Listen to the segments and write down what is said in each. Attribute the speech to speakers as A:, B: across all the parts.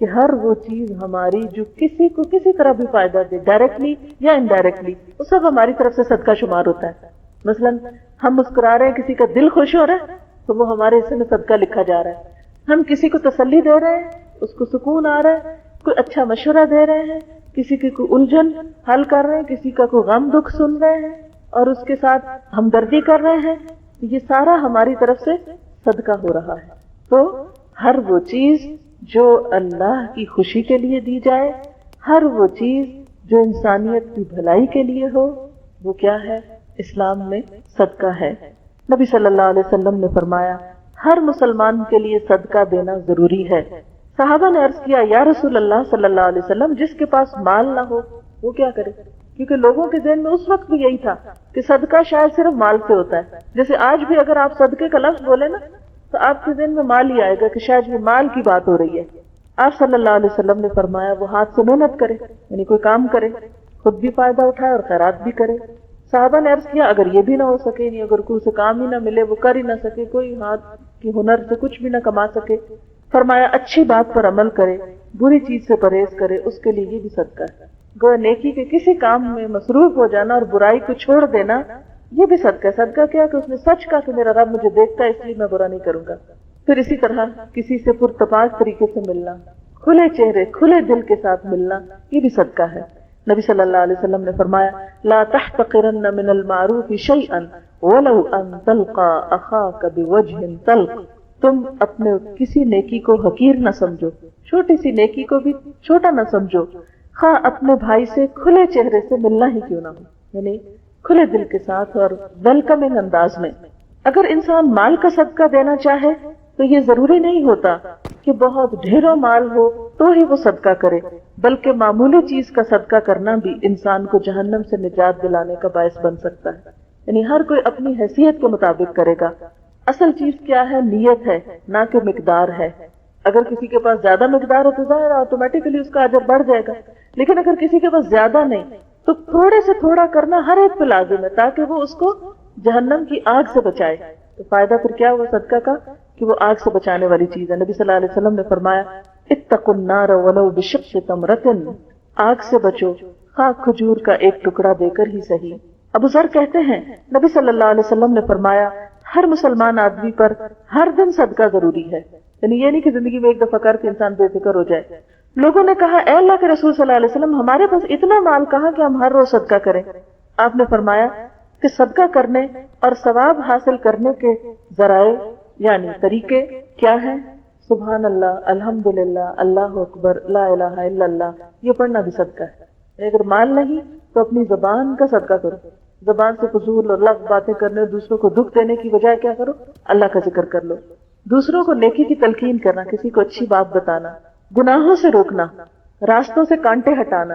A: کہ ہر وہ چیز ہماری جو کسی کو کسی طرح بھی فائدہ دے، ڈائریکٹلی یا انڈائریکٹلی، وہ سب ہماری طرف سے صدقہ شمار ہوتا ہے. مثلا ہم مسکرا رہے ہیں، کسی کا دل خوش ہو رہا ہے تو وہ ہمارے حصے میں صدقہ لکھا جا رہا ہے. ہم کسی کو تسلی دے رہے ہیں، اس کو سکون آ رہا ہے، کوئی اچھا مشورہ دے رہے ہیں، کسی کی کوئی الجھن حل کر رہے ہیں، کسی کا کوئی غم دکھ سن رہے ہیں اور اس کے ساتھ ہمدردی کر رہے ہیں، یہ سارا ہماری طرف سے صدقہ ہو رہا ہے. تو ہر وہ چیز جو اللہ کی خوشی کے لیے دی جائے، ہر وہ چیز جو انسانیت کی بھلائی کے لیے ہو، وہ کیا ہے؟ اسلام میں صدقہ ہے. نبی صلی اللہ علیہ وسلم نے فرمایا ہر مسلمان کے لیے صدقہ دینا ضروری ہے. صحابہ نے عرض کیا یا رسول اللہ صلی اللہ علیہ وسلم، جس کے پاس مال نہ ہو وہ کیا کرے؟ کیونکہ لوگوں کے ذہن میں اس وقت بھی یہی تھا کہ صدقہ شاید صرف مال سے ہوتا ہے. جیسے آج بھی اگر آپ صدقے کا لفظ بولے نا تو آپ کے ذہن میں مال ہی آئے گا کہ شاید یہ مال کی بات ہو رہی ہے. آپ صلی اللہ علیہ وسلم نے فرمایا وہ ہاتھ سے محنت کرے، یعنی کوئی کام کرے، خود بھی فائدہ اٹھائے اور خیرات بھی کرے. صحابہ نے عرض کیا اگر یہ بھی نہ ہو سکے، نہیں اگر کوئی سے کام ہی نہ ملے، وہ کر ہی نہ سکے، کوئی ہاتھ کی ہنر سے کچھ بھی نہ کما سکے، فرمایا اچھی بات پر عمل کرے، بری چیز سے پرہیز کرے، اس کے لیے یہ بھی صدقہ ہے. گویا نیکی کے کسی کام میں مصروف ہو جانا اور برائی کو چھوڑ دینا یہ بھی صدقہ ہے. صدقہ کیا کہ اس نے سچ کہا کہ میرا رب مجھے دیکھتا ہے اس لیے میں برا نہیں کروں گا. پھر اسی طرح کسی سے پرتپاک طریقے سے ملنا، کھلے چہرے کھلے دل کے ساتھ ملنا، یہ بھی صدقہ ہے. نبی صلی اللہ علیہ وسلم نے فرمایا لا تحتقرن من المعروف شیئا ولو ان تلقى اخاك بوجه طلق. تم اپنے کسی نیکی کو حقیر نہ سمجھو، چھوٹی سی نیکی کو بھی چھوٹا نہ سمجھو، خواہ اپنے بھائی سے کھلے چہرے سے ملنا ہی کیوں نہ ہو، یعنی کھلے دل کے ساتھ اور ویلکمنگ انداز میں. اگر انسان مال کا صدقہ دینا چاہے تو یہ ضروری نہیں ہوتا کہ بہت ڈھیروں مال ہو تو ہی وہ صدقہ کرے، بلکہ معمولی چیز کا صدقہ کرنا بھی انسان کو جہنم سے نجات دلانے کا باعث بن سکتا ہے. یعنی ہر کوئی اپنی حیثیت کے مطابق کرے گا. اصل چیز کیا ہے؟ نیت ہے، نہ کہ مقدار ہے. اگر کسی کے پاس زیادہ مقدار ہو تو ظاہر آٹومیٹکلی اس کا اجر بڑھ جائے گا، لیکن اگر کسی کے پاس زیادہ نہیں تو تھوڑے سے تھوڑا کرنا ہر ایک پہ لازم ہے تاکہ وہ اس کو جہنم کی آگ سے بچائے. تو فائدہ پھر کیا ہوا صدقہ کا کہ وہ آگ سے بچانے والی چیز ہے. نبی صلی اللہ علیہ وسلم نے فرمایا اتقوا النار ولو بشق تمرۃ، آگ سے بچو خواہ کھجور کا ایک ٹکڑا دے کر ہی صحیح. ابو ذر کہتے ہیں نبی صلی اللہ علیہ وسلم نے فرمایا ہر مسلمان آدمی پر ہر دن صدقہ ضروری ہے. یعنی یہ نہیں کہ زندگی میں ایک دفعہ کر کے انسان بے فکر ہو جائے. لوگوں نے کہا اے اللہ کے رسول صلی اللہ علیہ وسلم ہمارے پاس اتنا مال کہاں کہ ہم ہر روز صدقہ کریں؟ آپ نے فرمایا کہ صدقہ کرنے اور ثواب حاصل کرنے کے ذرائع یعنی طریقے کیا ہیں؟ سبحان اللہ، الحمدللہ، اللہ اکبر، لا الہ الا اللہ، یہ پڑھنا بھی صدقہ ہے. اگر مال نہیں تو اپنی زبان کا صدقہ کرو. زبان سے فضول اور لفظ باتیں کرنے، دوسروں کو دکھ دینے کی بجائے کیا کرو؟ اللہ کا ذکر کر لو. دوسروں کو نیکی کی تلقین کرنا، کسی کو اچھی بات بتانا، گناہوں سے روکنا، راستوں سے کانٹے ہٹانا،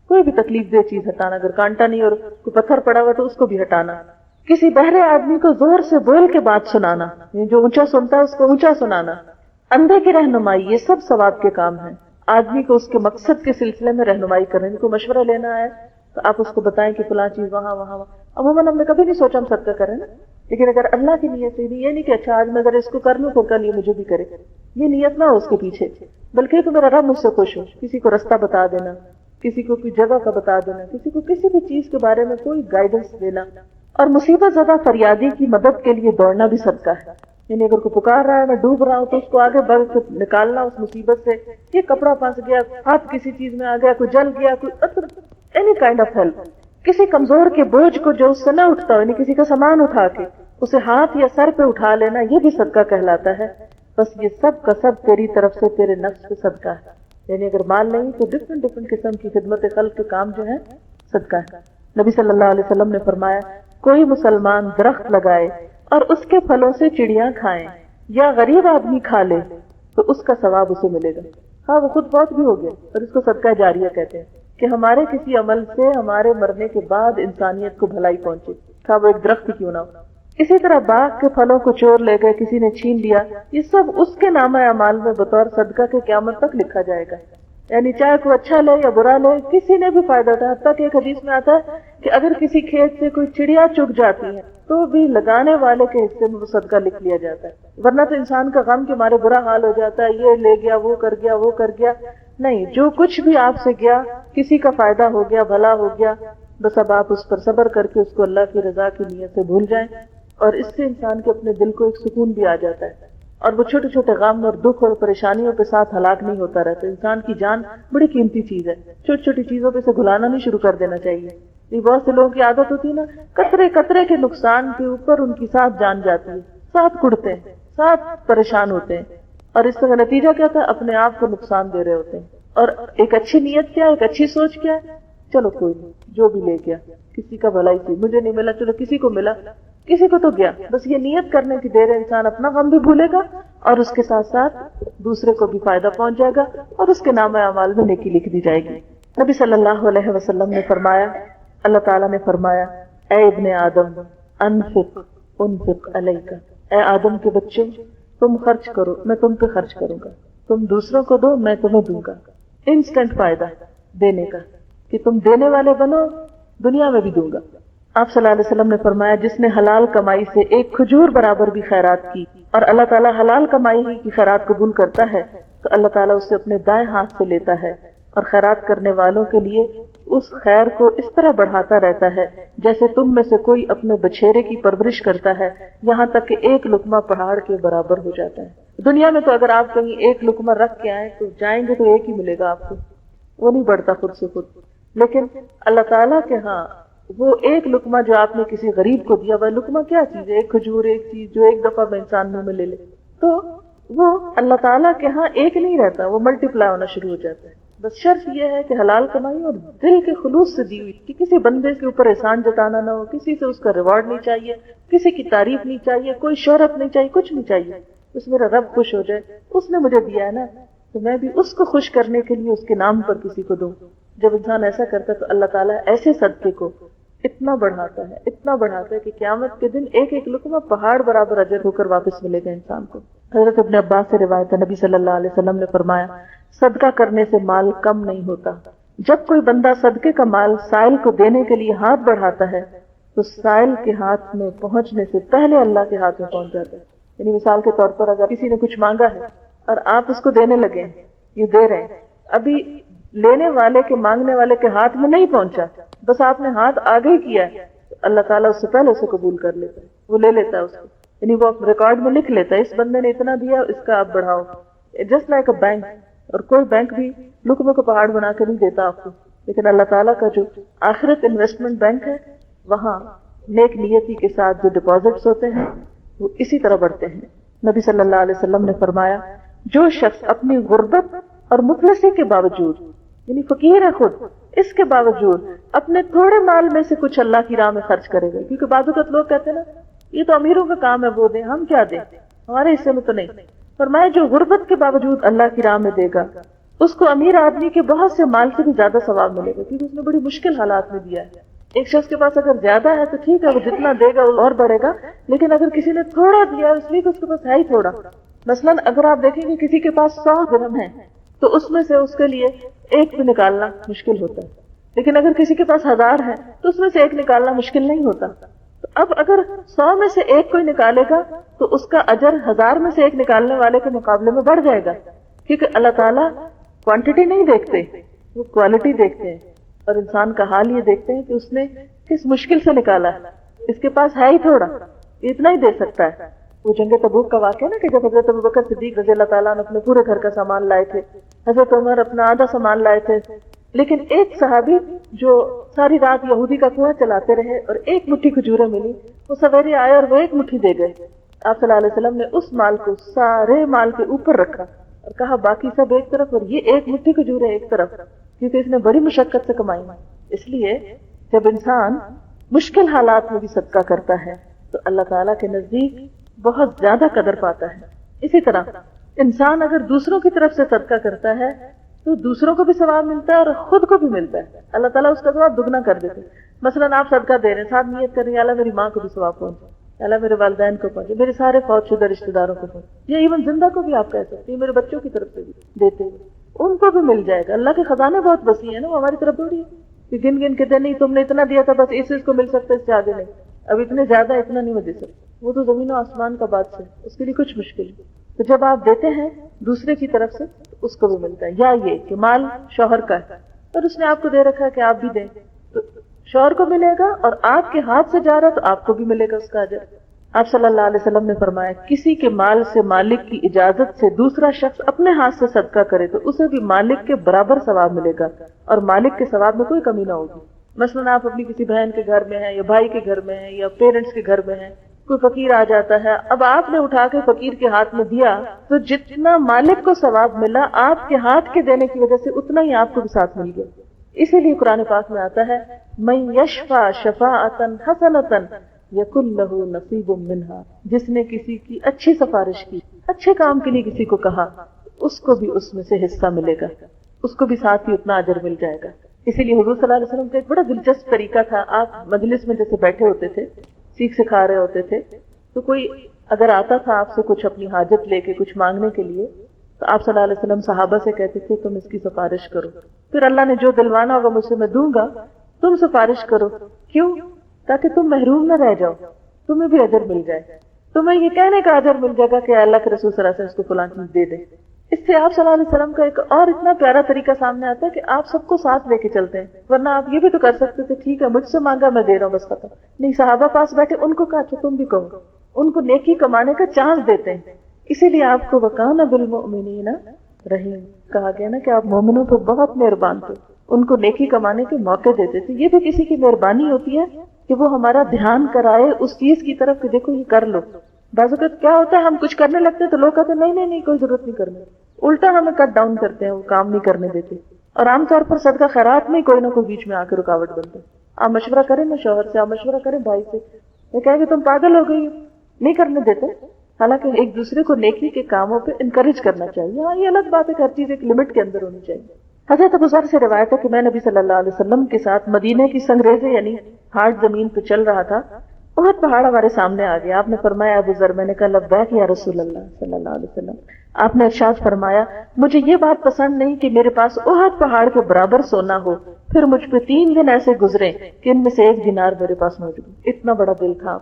A: کوئی بھی تکلیف دہ چیز ہٹانا. اگر کانٹا نہیں اور کوئی پتھر پڑا ہوا تو اس کو بھی ہٹانا. کسی بہرے آدمی کو زور سے بول کے بات سنانا، جو اونچا سنتا ہے اس کو اونچا سنانا. اندھے کی رہنمائی، یہ سب ثواب کے کام ہیں. آدمی کو اس کے مقصد کے سلسلے میں رہنمائی کریں. کو مشورہ لینا ہے تو آپ اس کو بتائیں کہ فلاں چیز وہاں وہاں. عموماً ہم نے کبھی نہیں سوچا ہم صدقہ کریں نا، لیکن اگر اللہ کی نیت سے یہ نہیں کہ اچھا آج میں اگر اس کو کر لوں تو کل یہ مجھے بھی کرے، یہ نیت نہ ہو اس کے پیچھے، بلکہ کہ میرا رب مجھ سے خوش ہو. کسی کو رستہ بتا دینا، کسی کو کوئی جگہ کا بتا دینا، کسی کو کسی بھی چیز کے بارے میں کوئی گائیڈنس دینا. اور مصیبت زدہ فریادی کی مدد کے لیے دوڑنا بھی صدقہ ہے. یعنی اگر کوئی پکار رہا ہے میں ڈوب رہا ہوں تو اس کو آگے بڑھ کے نکالنا اس مصیبت سے. یہ کپڑا پھنس گیا، ہاتھ کسی چیز میں آ گیا، کوئی جل گیا، کوئی اینی کائنڈ آف ہیلپ. کسی کمزور کے بوجھ کو جو اس سے نہ اٹھتا ہو، یعنی کسی کا سامان اٹھا کے اسے ہاتھ یا سر پہ اٹھا لینا، یہ بھی صدقہ کہلاتا ہے. بس یہ سب کا سب تیری طرف سے تیرے نفس پہ صدقہ ہے. یعنی اگر مال نہیں تو ڈفرنٹ قسم کی خدمت خلق کے کام جو ہے صدقہ ہے. نبی صلی اللہ علیہ وسلم نے فرمایا کوئی مسلمان درخت لگائے اور اس کے پھلوں سے چڑیاں کھائیں یا غریب آدمی کھا لے تو اس کا ثواب اسے ملے گا. ہاں وہ خود بہت بھی ہو گیا اور اس کو صدقہ جاریہ کہتے ہیں کہ ہمارے کسی عمل سے ہمارے مرنے کے بعد انسانیت کو بھلائی پہنچے، خواہ وہ ایک درخت کیوں نہ ہو. اسی طرح باغ کے پھلوں کو چور لے گئے، کسی نے چھین لیا، یہ سب اس کے نامہ اعمال میں بطور صدقہ کے قیامت تک لکھا جائے گا. یعنی چاہے کوئی اچھا لے یا برا لے، کسی نے بھی فائدہ اٹھایا. حتیٰ کہ ایک حدیث میں آتا ہے کہ اگر کسی کھیت سے کوئی چڑیا چگ جاتی ہے تو بھی لگانے والے کے حصے میں وہ صدقہ لکھ لیا جاتا ہے، ورنہ تو انسان کا غم کے مارے برا حال ہو جاتا ہے، یہ لے گیا، وہ کر گیا، وہ کر گیا۔ نہیں، جو کچھ بھی آپ سے گیا، کسی کا فائدہ ہو گیا، بھلا ہو گیا، بس اب آپ اس پر صبر کر کے اس کو اللہ کی رضا کی نیت سے بھول جائیں، اور اس سے انسان کے اپنے دل کو ایک سکون بھی آ جاتا ہے، اور وہ چھوٹے چھوٹے غم اور دکھ اور پریشانیوں کے ساتھ ہلاک نہیں ہوتا رہتا۔ انسان کی جان بڑی قیمتی چیز ہے، چھوٹی چھوٹی چیزوں پہ سے گھلانا نہیں شروع کر دینا چاہیے۔ یہ بہت سے لوگوں کی عادت ہوتی ہے نا، قطرے قطرے کے نقصان کے اوپر ان کی ساتھ جان جاتی ہے، ساتھ کڑتے ہیں، ساتھ پریشان ہوتے ہیں، اور اس کا نتیجہ کیا تھا؟ اپنے آپ کو نقصان دے رہے ہوتے ہیں۔ اور ایک اچھی نیت کیا ہے، ایک اچھی سوچ کیا ہے؟ چلو کوئی نہیں، جو بھی لے گیا، کسی کا بھلا ہی تھی، مجھے نہیں ملا، چلو کسی کو ملا، کسی کو تو گیا، بس یہ نیت کرنے کی دیر ہے، انسان اپنا غم بھی بھولے گا اور اس کے ساتھ ساتھ دوسرے کو بھی فائدہ پہنچ جائے گا، اور اس کے نام اعمال میں نیکی لکھ دی جائے گی۔ نبی صلی اللہ علیہ وسلم نے فرمایا، اللہ تعالیٰ نے فرمایا، اے ابن آدم انفق انفق علیک، اے آدم کے بچے تم خرچ کرو، میں تم پہ خرچ کروں گا، تم دوسروں کو دو، میں تمہیں دوں گا۔ انسٹنٹ فائدہ دینے کا، کہ تم دینے والے بنو، دنیا میں بھی دوں گا۔ آپ صلی اللہ علیہ وسلم نے فرمایا، جس نے حلال کمائی سے ایک کھجور برابر بھی خیرات کی، اور اللہ تعالیٰ حلال کمائی ہی کی خیرات قبول کرتا ہے، تو اللہ تعالیٰ اسے اپنے دائیں ہاتھ سے لیتا ہے، اور خیرات کرنے والوں کے لیے اس خیر کو اس طرح بڑھاتا رہتا ہے جیسے تم میں سے کوئی اپنے بچھیرے کی پرورش کرتا ہے، یہاں تک کہ ایک لقمہ پہاڑ کے برابر ہو جاتا ہے۔ دنیا میں تو اگر آپ کہیں ایک لقمہ رکھ کے آئیں تو جائیں گے تو ایک ہی ملے گا آپ کو، وہ نہیں بڑھتا خود سے خود، لیکن اللہ تعالیٰ کے ہاں وہ ایک لقمہ جو آپ نے کسی غریب کو دیا، وہ لقمہ کیا چیز ہے؟ ایک کھجور، ایک چیز جو ایک دفعہ میں انسان منہ میں لے لے، تو وہ اللہ تعالیٰ کے ہاں ایک نہیں رہتا، وہ ملٹی پلائی ہونا شروع ہو جاتا ہے۔ بس شرط یہ ہے کہ حلال کمائی اور دل کے خلوص سے دی ہوئی، کہ کسی بندے کے اوپر احسان جتانا نہ ہو، کسی سے اس کا ریوارڈ نہیں چاہیے، کسی کی تعریف نہیں چاہیے، کوئی شہرت نہیں چاہیے، کچھ نہیں چاہیے، بس میرا رب خوش ہو جائے، اس نے مجھے دیا ہے نا تو میں بھی اس کو خوش کرنے کے لیے اس کے نام پر کسی کو دوں۔ جب انسان ایسا کرتا ہے تو اللہ تعالیٰ ایسے صدقے کو اتنا بڑھاتا ہے، اتنا بڑھاتا ہے کہ قیامت کے دن ایک ایک لقمہ پہاڑ برابر اجر ہو کر واپس ملے گا انسان کو۔ حضرت ابن عباس سے روایت ہے، نبی صلی اللہ علیہ وسلم نے فرمایا، صدقہ کرنے سے مال کم نہیں ہوتا۔ جب کوئی بندہ صدقے کا مال سائل کو دینے کے لیے ہاتھ بڑھاتا ہے تو سائل کے ہاتھ میں پہنچنے سے پہلے اللہ کے ہاتھ میں پہنچ جاتا ہے۔ یعنی مثال کے طور پر اگر کسی نے کچھ مانگا ہے اور آپ اس کو دینے لگے ہیں، یہ دے رہے ہیں، ابھی لینے والے کے مانگنے والے کے ہاتھ میں نہیں پہنچا، بس آپ نے ہاتھ آگے ہی کیا ہے، تو اللہ تعالیٰ اس سے پہلے اسے قبول کر لیتا ہے، وہ لے لیتا ہے اس کو، یعنی وہ ریکارڈ میں لکھ لیتا ہے اس بندے نے اتنا دیا، اس کا آپ بڑھاؤ۔ جسٹ لائک اے بینک، اور کوئی بینک بھی لقموں کو پہاڑ بنا کے نہیں دیتا آپ کو، لیکن اللہ تعالیٰ کا جو آخرت انویسٹمنٹ بینک ہے، وہاں نیک نیتی کے ساتھ جو ڈپازٹس ہوتے ہیں وہ اسی طرح بڑھتے ہیں۔ نبی صلی اللہ علیہ وسلم نے فرمایا، جو شخص اپنی غربت اور مفلسی کے باوجود، یعنی فقیر ہے خود، اس کے باوجود اپنے تھوڑے مال میں سے کچھ اللہ کی راہ میں خرچ کرے گا، کیونکہ بعض اوقات لوگ کہتے ہیں نا یہ تو امیروں کا کام ہے، وہ دیں، ہم کیا دیں، ہمارے حصے میں تو نہیں۔ فرمایا جو غربت کے باوجود اللہ کی راہ میں دے گا، اس کو امیر آدمی کے بہت سے مال سے بھی زیادہ ثواب ملے گا، کیونکہ اس نے بڑی مشکل حالات میں دیا ہے۔ ایک شخص کے پاس اگر زیادہ ہے تو ٹھیک ہے، وہ جتنا دے گا وہ اور بڑھے گا، لیکن اگر کسی نے تھوڑا دیا اس لیے کہ اس کے پاس ہے ہی تھوڑا، مثلاً اگر آپ دیکھیں کہ کسی کے پاس 100 درہم ہے تو اس میں سے اس کے لیے ایک بھی نکالنا مشکل ہوتا ہے، لیکن اگر کسی کے پاس 1000 ہے تو اس میں سے ایک نکالنا مشکل نہیں ہوتا۔ تو اب اگر 100 میں سے ایک کوئی نکالے گا تو اس کا اجر 1000 میں سے ایک نکالنے والے کے مقابلے میں بڑھ جائے گا، کیونکہ اللہ تعالیٰ کوانٹٹی نہیں دیکھتے، وہ کوالٹی دیکھتے ہیں، اور انسان کا حال یہ دیکھتے ہیں کہ اس نے کس مشکل سے نکالا ہے، اس کے پاس ہے ہی تھوڑا، اتنا ہی دے سکتا ہے۔ وہ جنگ تبوک کا واقعہ نا، کہ جب حضرت ابوبکر صدیق رضی اللہ تعالیٰ عنہ اپنے پورے گھر کا سامان لائے تھے، حضرت عمر اپنا آدھا سامان لائے تھے، لیکن ایک صحابی جو ساری رات یہودی کا کنواں چلاتے رہے اور ایک مٹھی کھجوریں ملی، وہ سویرے آئے اور وہ ایک مٹھی دے گئے۔ آپ صلی اللہ علیہ وسلم نے اس مال کو سارے مال کے اوپر رکھا اور کہا باقی سب ایک طرف اور یہ ایک مٹھی کھجوریں ایک طرف، کیونکہ اس نے بڑی مشقت سے کمائی۔ اس لیے جب انسان مشکل حالات میں بھی صدقہ کرتا ہے تو اللہ تعالیٰ کے نزدیک بہت زیادہ قدر پاتا ہے۔ اسی طرح انسان اگر دوسروں کی طرف سے صدقہ کرتا ہے تو دوسروں کو بھی ثواب ملتا ہے اور خود کو بھی ملتا ہے، اللہ تعالیٰ اس کا ثواب دگنا کر دیتے ہیں۔ مثلاً آپ صدقہ دے رہے ہیں، ساتھ نیت کر رہے ہیں اللہ میری ماں کو بھی ثواب پہنچے، اللہ میرے والدین کو پہنچے، میرے سارے فوت شدہ رشتہ داروں کو پہنچے، یا ایون زندہ کو بھی آپ کہہ سکتے ہیں، میرے بچوں کی طرف سے بھی دیتے ہیں، ان کو بھی مل جائے گا۔ اللہ کے خزانے بہت وسیع ہیں نا، وہ ہماری طرف تھوڑی ہے، کہ گن گن کے دے نہیں تم نے اتنا دیا تھا بس اس کو مل سکتا ہے، اس سے آگے نہیں، اب اتنے زیادہ اتنا نہیں میں دے سکتا، وہ تو زمین و آسمان کا بات ہے، اس کے لیے کچھ مشکل نہیں۔ تو جب آپ دیتے ہیں دوسرے کی طرف سے تو اس کو بھی ملتا ہے، یا یہ کہ مال شوہر کا ہے اور اس نے آپ کو دے رکھا ہے کہ آپ بھی دیں، تو شوہر کو ملے گا اور آپ کے ہاتھ سے جا رہا تو آپ کو بھی ملے گا اس کا اجر۔ آپ صلی اللہ علیہ وسلم نے فرمایا کسی کے مال سے مالک کی اجازت سے دوسرا شخص اپنے ہاتھ سے صدقہ کرے تو اسے بھی مالک کے برابر ثواب ملے گا اور مالک کے ثواب میں کوئی کمی نہ ہوگی۔ مثلاً آپ اپنی کسی بہن کے گھر میں ہیں یا بھائی کے گھر میں ہیں یا پیرنٹس کے گھر میں ہیں، کوئی فقیر آ جاتا ہے، اب آپ نے اٹھا کے فقیر کے ہاتھ میں دیا تو جتنا مالک کو ثواب ملا آپ کے ہاتھ کے دینے کی وجہ سے اتنا ہی آپ کو بھی ساتھ مل گیا۔ اسی لیے قرآن پاک میں آتا ہے من یشفع شفاعۃ حسنۃ یکن لہ نصیب منہا، جس نے کسی کی اچھی سفارش کی، اچھے کام کے لیے کسی کو کہا، اس کو بھی اس میں سے حصہ ملے گا، اس کو بھی ساتھ ہی اتنا اجر مل جائے گا۔ اسی لیے حضور صلی اللہ علیہ وسلم کا ایک بڑا دلچسپ طریقہ تھا، آپ مجلس میں جیسے بیٹھے ہوتے تھے، سیکھ سکھا رہے ہوتے تھے، تو کوئی اگر آتا تھا آپ سے کچھ اپنی حاجت لے کے کچھ مانگنے کے لیے تو آپ صلی اللہ علیہ وسلم صحابہ سے کہتے تھے تم اس کی سفارش کرو، پھر اللہ نے جو دلوانا ہوگا مجھ سے میں دوں گا، تم سفارش کرو، کیوں؟ تاکہ تم محروم نہ رہ جاؤ، تمہیں بھی اجر مل جائے، تمہیں یہ کہنے کا اجر مل جائے گا کہ اللہ کے رسول صلی اللہ علیہ وسلم اس کو فلاں چیز دے دے۔ اس سے آپ صلی اللہ علیہ وسلم کا ایک اور اتنا پیارا طریقہ سامنے آتا ہے کہ آپ سب کو ساتھ لے کے چلتے ہیں، ورنہ آپ یہ بھی تو کر سکتے تھے ٹھیک ہے مجھ سے مانگا میں دے رہا ہوں بس ختم، نہیں، صحابہ پاس بیٹھے ان کو کہا تم بھی کہو، ان کو نیکی کمانے کا چانس دیتے ہیں۔ اسی لیے آپ کو وَكَانَ بِالْمُؤْمِنِينَ رحیم کہا گیا نا کہ آپ مومنوں پر بہت مہربان تھے، ان کو نیکی کمانے کے موقع دیتے تھے۔ یہ بھی کسی کی مہربانی ہوتی ہے کہ وہ ہمارا دھیان کرائے اس چیز کی طرف کہ دیکھو یہ کر لو۔ بعض اوقات کیا ہوتا ہے ہم کچھ کرنے لگتے ہیں تو لوگ کہتے ہیں نہیں نہیں نہیں کوئی ضرورت نہیں کرنے، الٹا ہمیں کٹ ڈاؤن کرتے ہیں، وہ کام نہیں کرنے دیتے، اور عام طور پر صدقہ خیرات میں کوئی نہ کوئی بیچ میں آ کے رکاوٹ بنتے ہیں۔ آپ مشورہ کریں نا شوہر سے، آپ مشورہ کریں بھائی سے، یہ کہے کہ تم پاگل ہو گئی، نہیں کرنے دیتے۔ حالانکہ ایک دوسرے کو نیکی کے کاموں پہ انکریج کرنا چاہیے، ہاں یہ الگ بات ہے کہ ہر چیز ایک لمٹ کے اندر ہونی چاہیے۔ حضرت ابو ذر سے روایت ہے کہ میں نبی صلی اللہ علیہ وسلم کے ساتھ مدینے کی سنگریزے یعنی ہارڈ زمین پہ چل رہا تھا، بہت پہاڑ ہمارے سامنے آ گیا، آپ نے فرمایا ابو ذر، میں نے کہا لبیک یا رسول اللہ صلی اللہ علیہ وسلم، آپ نے ارشاد فرمایا مجھے یہ بات پسند نہیں کہ میرے پاس احد پہاڑ کے برابر سونا ہو، پھر مجھ پہ 3 دن ایسے گزرے کہ ان میں سے 1 دینار میرے پاس موجود۔ اتنا بڑا دل تھا،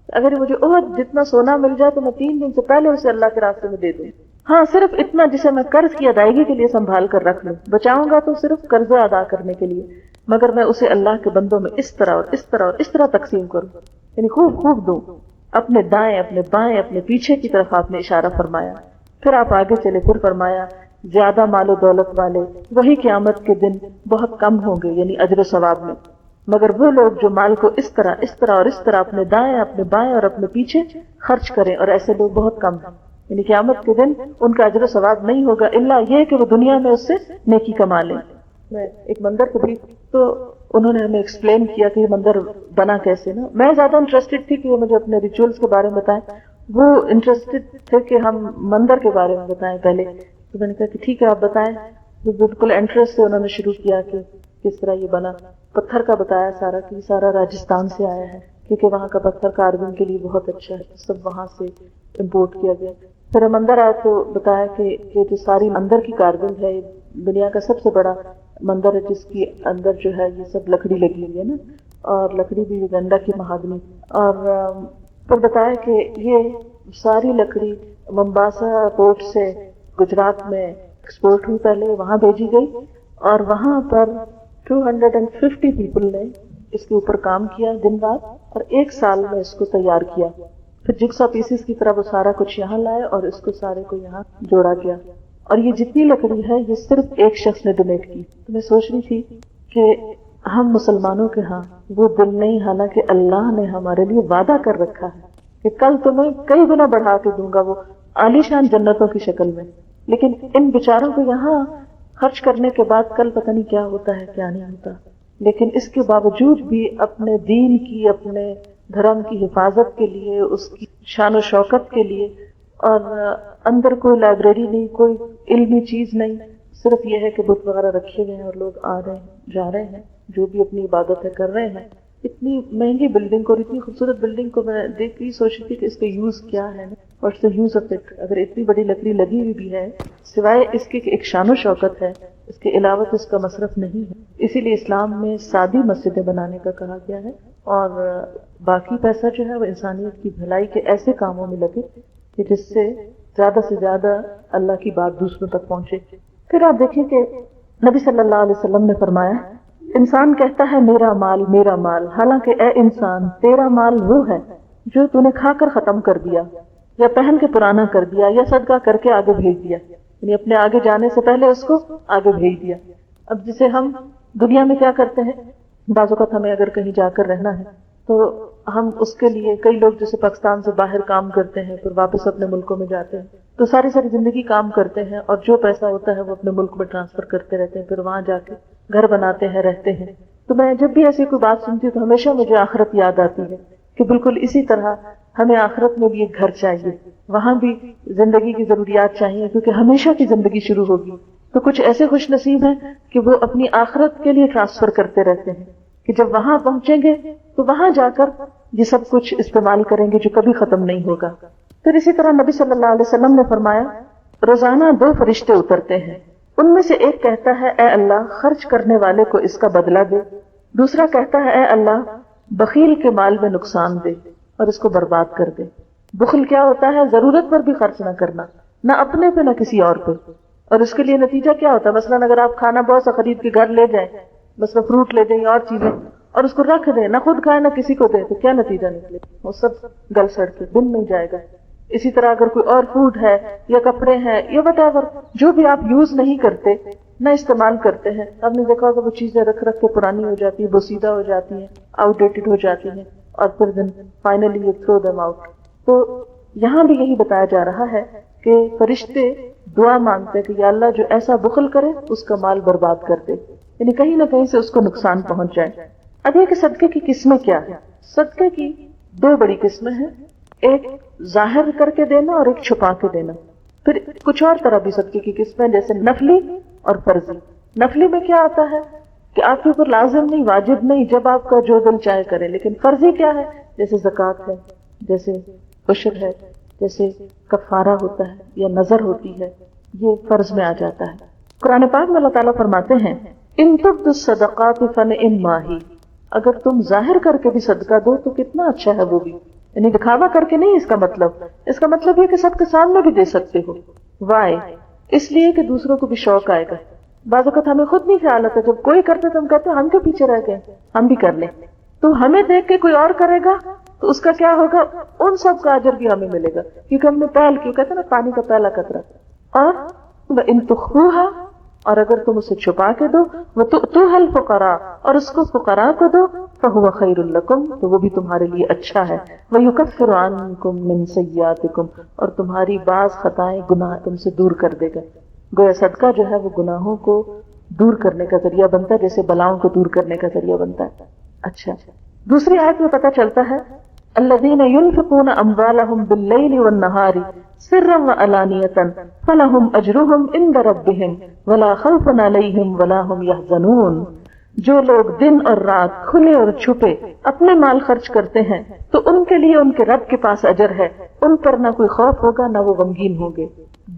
A: اگر مجھے احد جتنا سونا مل جائے تو میں 3 دن سے پہلے اسے اللہ کے راستے میں دے دوں، ہاں صرف اتنا جسے میں قرض کی ادائیگی کے لیے سنبھال کر رکھ لوں، بچاؤں گا تو صرف قرضہ ادا کرنے کے لیے، مگر میں اسے اللہ کے بندوں میں اس طرح اور اس طرح اور اس طرح تقسیم کروں، یعنی خوب خوب دوں، اپنے دائیں اپنے بائیں اپنے پیچھے کی طرف آپ نے اشارہ فرمایا۔ پھر آپ آگے چلے، پھر فرمایا زیادہ مال و دولت والے وہی قیامت کے دن بہت کم ہوں گے یعنی اجر و ثواب میں، مگر وہ لوگ جو مال کو اس طرح اور اس طرح اپنے دائیں اپنے بائیں اور اپنے پیچھے خرچ کریں، اور ایسے لوگ بہت کم ہیں، یعنی قیامت کے دن ان کا اجر و ثواب نہیں ہوگا الا یہ کہ وہ دنیا میں اس سے نیکی کما لیں۔ میں ایک مندر کو بھی تو انہوں نے ہمیں ایکسپلین کیا کہ یہ مندر بنا کیسے نا، میں زیادہ انٹرسٹڈ تھی کہ وہ مجھے اپنے ریچولز کے بارے میں بتائیں، وہ انٹرسٹڈ تھے کہ ہم مندر کے بارے میں بتائیں پہلے، تو میں نے کہا کہ ٹھیک ہے آپ بتائیں، وہ بالکل انٹرسٹ سے انہوں نے شروع کیا کہ کس طرح یہ بنا، پتھر کا بتایا سارا کہ سارا راجستھان سے آیا ہے کیونکہ وہاں کا پتھر کارونگ کے لیے بہت اچھا ہے، سب وہاں سے امپورٹ کیا گیا۔ پھر ہم اندر آئے تو بتایا کہ جو ساری اندر کی کارونگ ہے دنیا کا سب سے بڑا مندر ہے جس کی اندر جو ہے یہ سب لکڑی لگی ہوئی ہے نا، اور لکڑی بھی یوگنڈا کی مہاگنی، اور پھر بتایا کہ یہ ساری لکڑی ممباسا پورٹ سے گجرات میں ایکسپورٹ ہوئی، پہلے وہاں بھیجی گئی، اور وہاں پر 250 پیپل نے اس کے اوپر کام کیا دن رات، اور 1 سال میں اس کو تیار کیا، پھر جگسا پیسز کی طرح وہ سارا کچھ یہاں لائے اور اس کو سارے کو یہاں جوڑا گیا، اور یہ جتنی لکڑی ہے یہ صرف ایک شخص نے ڈونیٹ کی۔ تو میں سوچ رہی تھی کہ ہم مسلمانوں کے ہاں وہ دل نہیں، حالانکہ اللہ نے ہمارے لیے وعدہ کر رکھا ہے کہ کل تمہیں کئی گنا بڑھا کے دوں گا، وہ عالیشان جنتوں کی شکل میں، لیکن ان بیچاروں کو یہاں خرچ کرنے کے بعد کل پتہ نہیں کیا ہوتا ہے کیا نہیں ہوتا، لیکن اس کے باوجود بھی اپنے دین کی اپنے دھرم کی حفاظت کے لیے، اس کی شان و شوکت کے لیے، اور اندر کوئی لائبریری نہیں، کوئی علمی چیز نہیں، صرف یہ ہے کہ بت وغیرہ رکھے ہوئے ہیں اور لوگ آ رہے ہیں جا رہے ہیں جو بھی اپنی عبادت ہے کر رہے ہیں۔ اتنی مہنگی بلڈنگ کو اور اتنی خوبصورت بلڈنگ کو میں دیکھ کے سوچ رہی تھی کہ اس کا یوز کیا ہے، what's the use of it, اگر اتنی بڑی لکڑی لگی ہوئی بھی ہے سوائے اس کے کہ ایک شان و شوکت ہے، اس کے علاوہ اس کا مصرف نہیں ہے. اسی لیے اسلام میں سادی مسجدیں بنانے کا کہا گیا ہے، اور باقی پیسہ جو ہے وہ انسانیت کی بھلائی کے ایسے کاموں میں لگے کہ جس سے سے زیادہ اللہ کی بات دوسروں تک پہنچے. پھر آپ دیکھیں کہ نبی صلی اللہ علیہ وسلم نے فرمایا، انسان کہتا ہے میرا مال، حالانکہ اے انسان تیرا مال وہ ہے جو تو نے کھا کر ختم کر دیا، یا پہن کے پرانا کر دیا، یا صدقہ کر کے آگے بھیج دیا، یعنی اپنے آگے جانے سے پہلے اس کو آگے بھیج دیا. اب جسے ہم دنیا میں کیا کرتے ہیں، بعض اوقات ہمیں اگر کہیں جا کر رہنا ہے تو ہم اس کے لیے، کئی لوگ جیسے پاکستان سے باہر کام کرتے ہیں پھر واپس اپنے ملکوں میں جاتے ہیں، تو ساری زندگی کام کرتے ہیں اور جو پیسہ ہوتا ہے وہ اپنے ملک میں ٹرانسفر کرتے رہتے ہیں، پھر وہاں جا کے گھر بناتے ہیں، رہتے ہیں. تو میں جب بھی ایسی کوئی بات سنتی ہوں تو ہمیشہ مجھے آخرت یاد آتی ہے کہ بالکل اسی طرح ہمیں آخرت میں بھی ایک گھر چاہیے، وہاں بھی زندگی کی ضروریات چاہیے، کیونکہ ہمیشہ کی زندگی شروع ہوگی. تو کچھ ایسے خوش نصیب ہیں کہ وہ اپنی آخرت کے لیے ٹرانسفر کرتے رہتے ہیں کہ جب وہاں پہنچیں گے تو وہاں جا کر یہ سب کچھ استعمال کریں گے جو کبھی ختم نہیں ہوگا. پھر اسی طرح نبی صلی اللہ علیہ وسلم نے فرمایا، روزانہ 2 فرشتے اترتے ہیں، ان میں سے ایک کہتا ہے اے اللہ خرچ کرنے والے کو اس کا بدلہ دے، دوسرا کہتا ہے اے اللہ بخیل کے مال میں نقصان دے اور اس کو برباد کر دے. بخل کیا ہوتا ہے؟ ضرورت پر بھی خرچ نہ کرنا، نہ اپنے پہ نہ کسی اور پہ. اور اس کے لیے نتیجہ کیا ہوتا ہے؟ مثلاً اگر آپ کھانا بہت سا خرید کے گھر لے جائیں، مثلا فروٹ لے جائیں یا اور چیزیں، اور اس کو رکھ دیں، نہ خود کھائے نہ کسی کو دے، تو کیا نتیجہ نکلے؟ وہ سب گل سڑ کے بن نہیں جائے گا. اسی طرح اگر کوئی اور فوڈ ہے یا کپڑے ہیں یا وٹ ایور جو بھی آپ یوز نہیں کرتے، نہ استعمال کرتے ہیں، آپ نے دیکھا ہوگا وہ چیزیں رکھ کے پرانی ہو جاتی ہیں، بوسیدہ ہو جاتی ہیں، آؤٹ ڈیٹڈ ہو جاتی ہیں، اور پھر then finally you throw them out. تو یہاں بھی یہی بتایا جا رہا ہے کہ فرشتے دعا مانگتے ہیں کہ یا اللہ جو ایسا بخل کرے اس کا مال برباد کر دے، یعنی کہیں نہ کہیں سے اس کو نقصان پہنچ جائے. اب یہ کہ صدقے کی قسمیں کیا ہے؟ صدقے کی 2 بڑی قسمیں ہیں، ایک ظاہر کر کے دینا اور ایک چھپا کے دینا. پھر کچھ اور طرح بھی صدقے کی قسمیں جیسے نفلی اور فرضی. نفلی میں کیا آتا ہے کہ آپ کے اوپر لازم نہیں، واجب نہیں، جب آپ کا جو دل چاہے کرے. لیکن فرضی کیا ہے؟ جیسے زکوٰۃ ہے، جیسے عشر ہے، جیسے کفارہ ہوتا ہے یا نظر ہوتی ہے، یہ فرض میں آ جاتا ہے. قرآن پاک میں اللہ تعالیٰ فرماتے ہیں ان تبدوا الصدقات فنعما ہی، اگر تم ظاہر کر کے بھی صدقہ دو تو کتنا اچھا ہے وہ بھی، یعنی دکھاوا کر کے نہیں. اس کا مطلب یہ کہ سب کے سامنے بھی دے سکتے ہو. وائے؟ اس لیے کہ دوسروں کو بھی شوق آئے گا. بعض اوقات ہمیں خود نہیں خیال آتا، جب کوئی کرتے تو ہم کہتے ہیں ہم کے پیچھے رہ گئے، ہم بھی کر لیں. تو ہمیں دیکھ کے کوئی اور کرے گا تو اس کا کیا ہوگا؟ ان سب کا اجر بھی ہمیں ملے گا، کیونکہ ہم نے پہل کی. کہتے ہیں نا پانی کا پہلا قطرہ. اور ان تخفوها، اور اگر تم اسے چھپا کے دو، وتؤتوها الفقراء، اور اس کو فقراء کو دو، فهو خیر لکم، تو وہ بھی تمہارے لیے اچھا ہے. ویکفر عنکم من سیئاتکم، اور تمہاری بعض خطائیں گناہ تم سے دور کر دے گا. گویا صدقہ جو ہے وہ گناہوں کو دور کرنے کا ذریعہ بنتا ہے، جیسے بلاؤں کو دور کرنے کا ذریعہ بنتا ہے. اچھا، دوسری آیت میں پتہ چلتا ہے الذین ينفقون اموالهم باللیل والنہار سرا وعلانیۃ فلہم اجرہم عند ربہم ولا خوف علیہم ولا هم يحزنون. جو لوگ دن اور رات کھلے اور چھپے اپنے مال خرچ کرتے ہیں تو ان کے لیے ان کے رب کے پاس اجر ہے، ان پر نہ کوئی خوف ہوگا نہ وہ غمگین ہوں گے.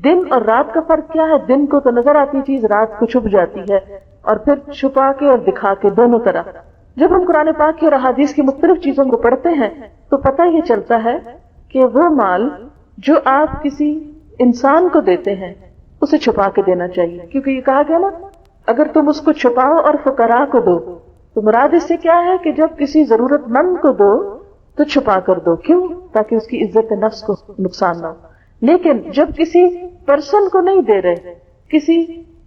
A: دن اور رات کا فرق کیا ہے؟ دن کو تو نظر آتی چیز رات کو چھپ جاتی ہے، اور پھر چھپا کے اور دکھا کے دونوں طرح. جب ہم قرآن پاک کی اور احادیث کی مختلف چیزوں کو پڑھتے ہیں تو پتہ یہ چلتا ہے کہ وہ مال جو آپ کسی انسان کو دیتے ہیں اسے چھپا کے دینا چاہیے، کیونکہ یہ کہا گیا نا اگر تم اس کو چھپاؤ اور فقراء کو دو، تو مراد اس سے کیا ہے کہ جب کسی ضرورت مند کو دو تو چھپا کر دو. کیوں؟ تاکہ اس کی عزت نفس کو نقصان نہ ہو. لیکن جب کسی پرسن کو نہیں دے رہے، کسی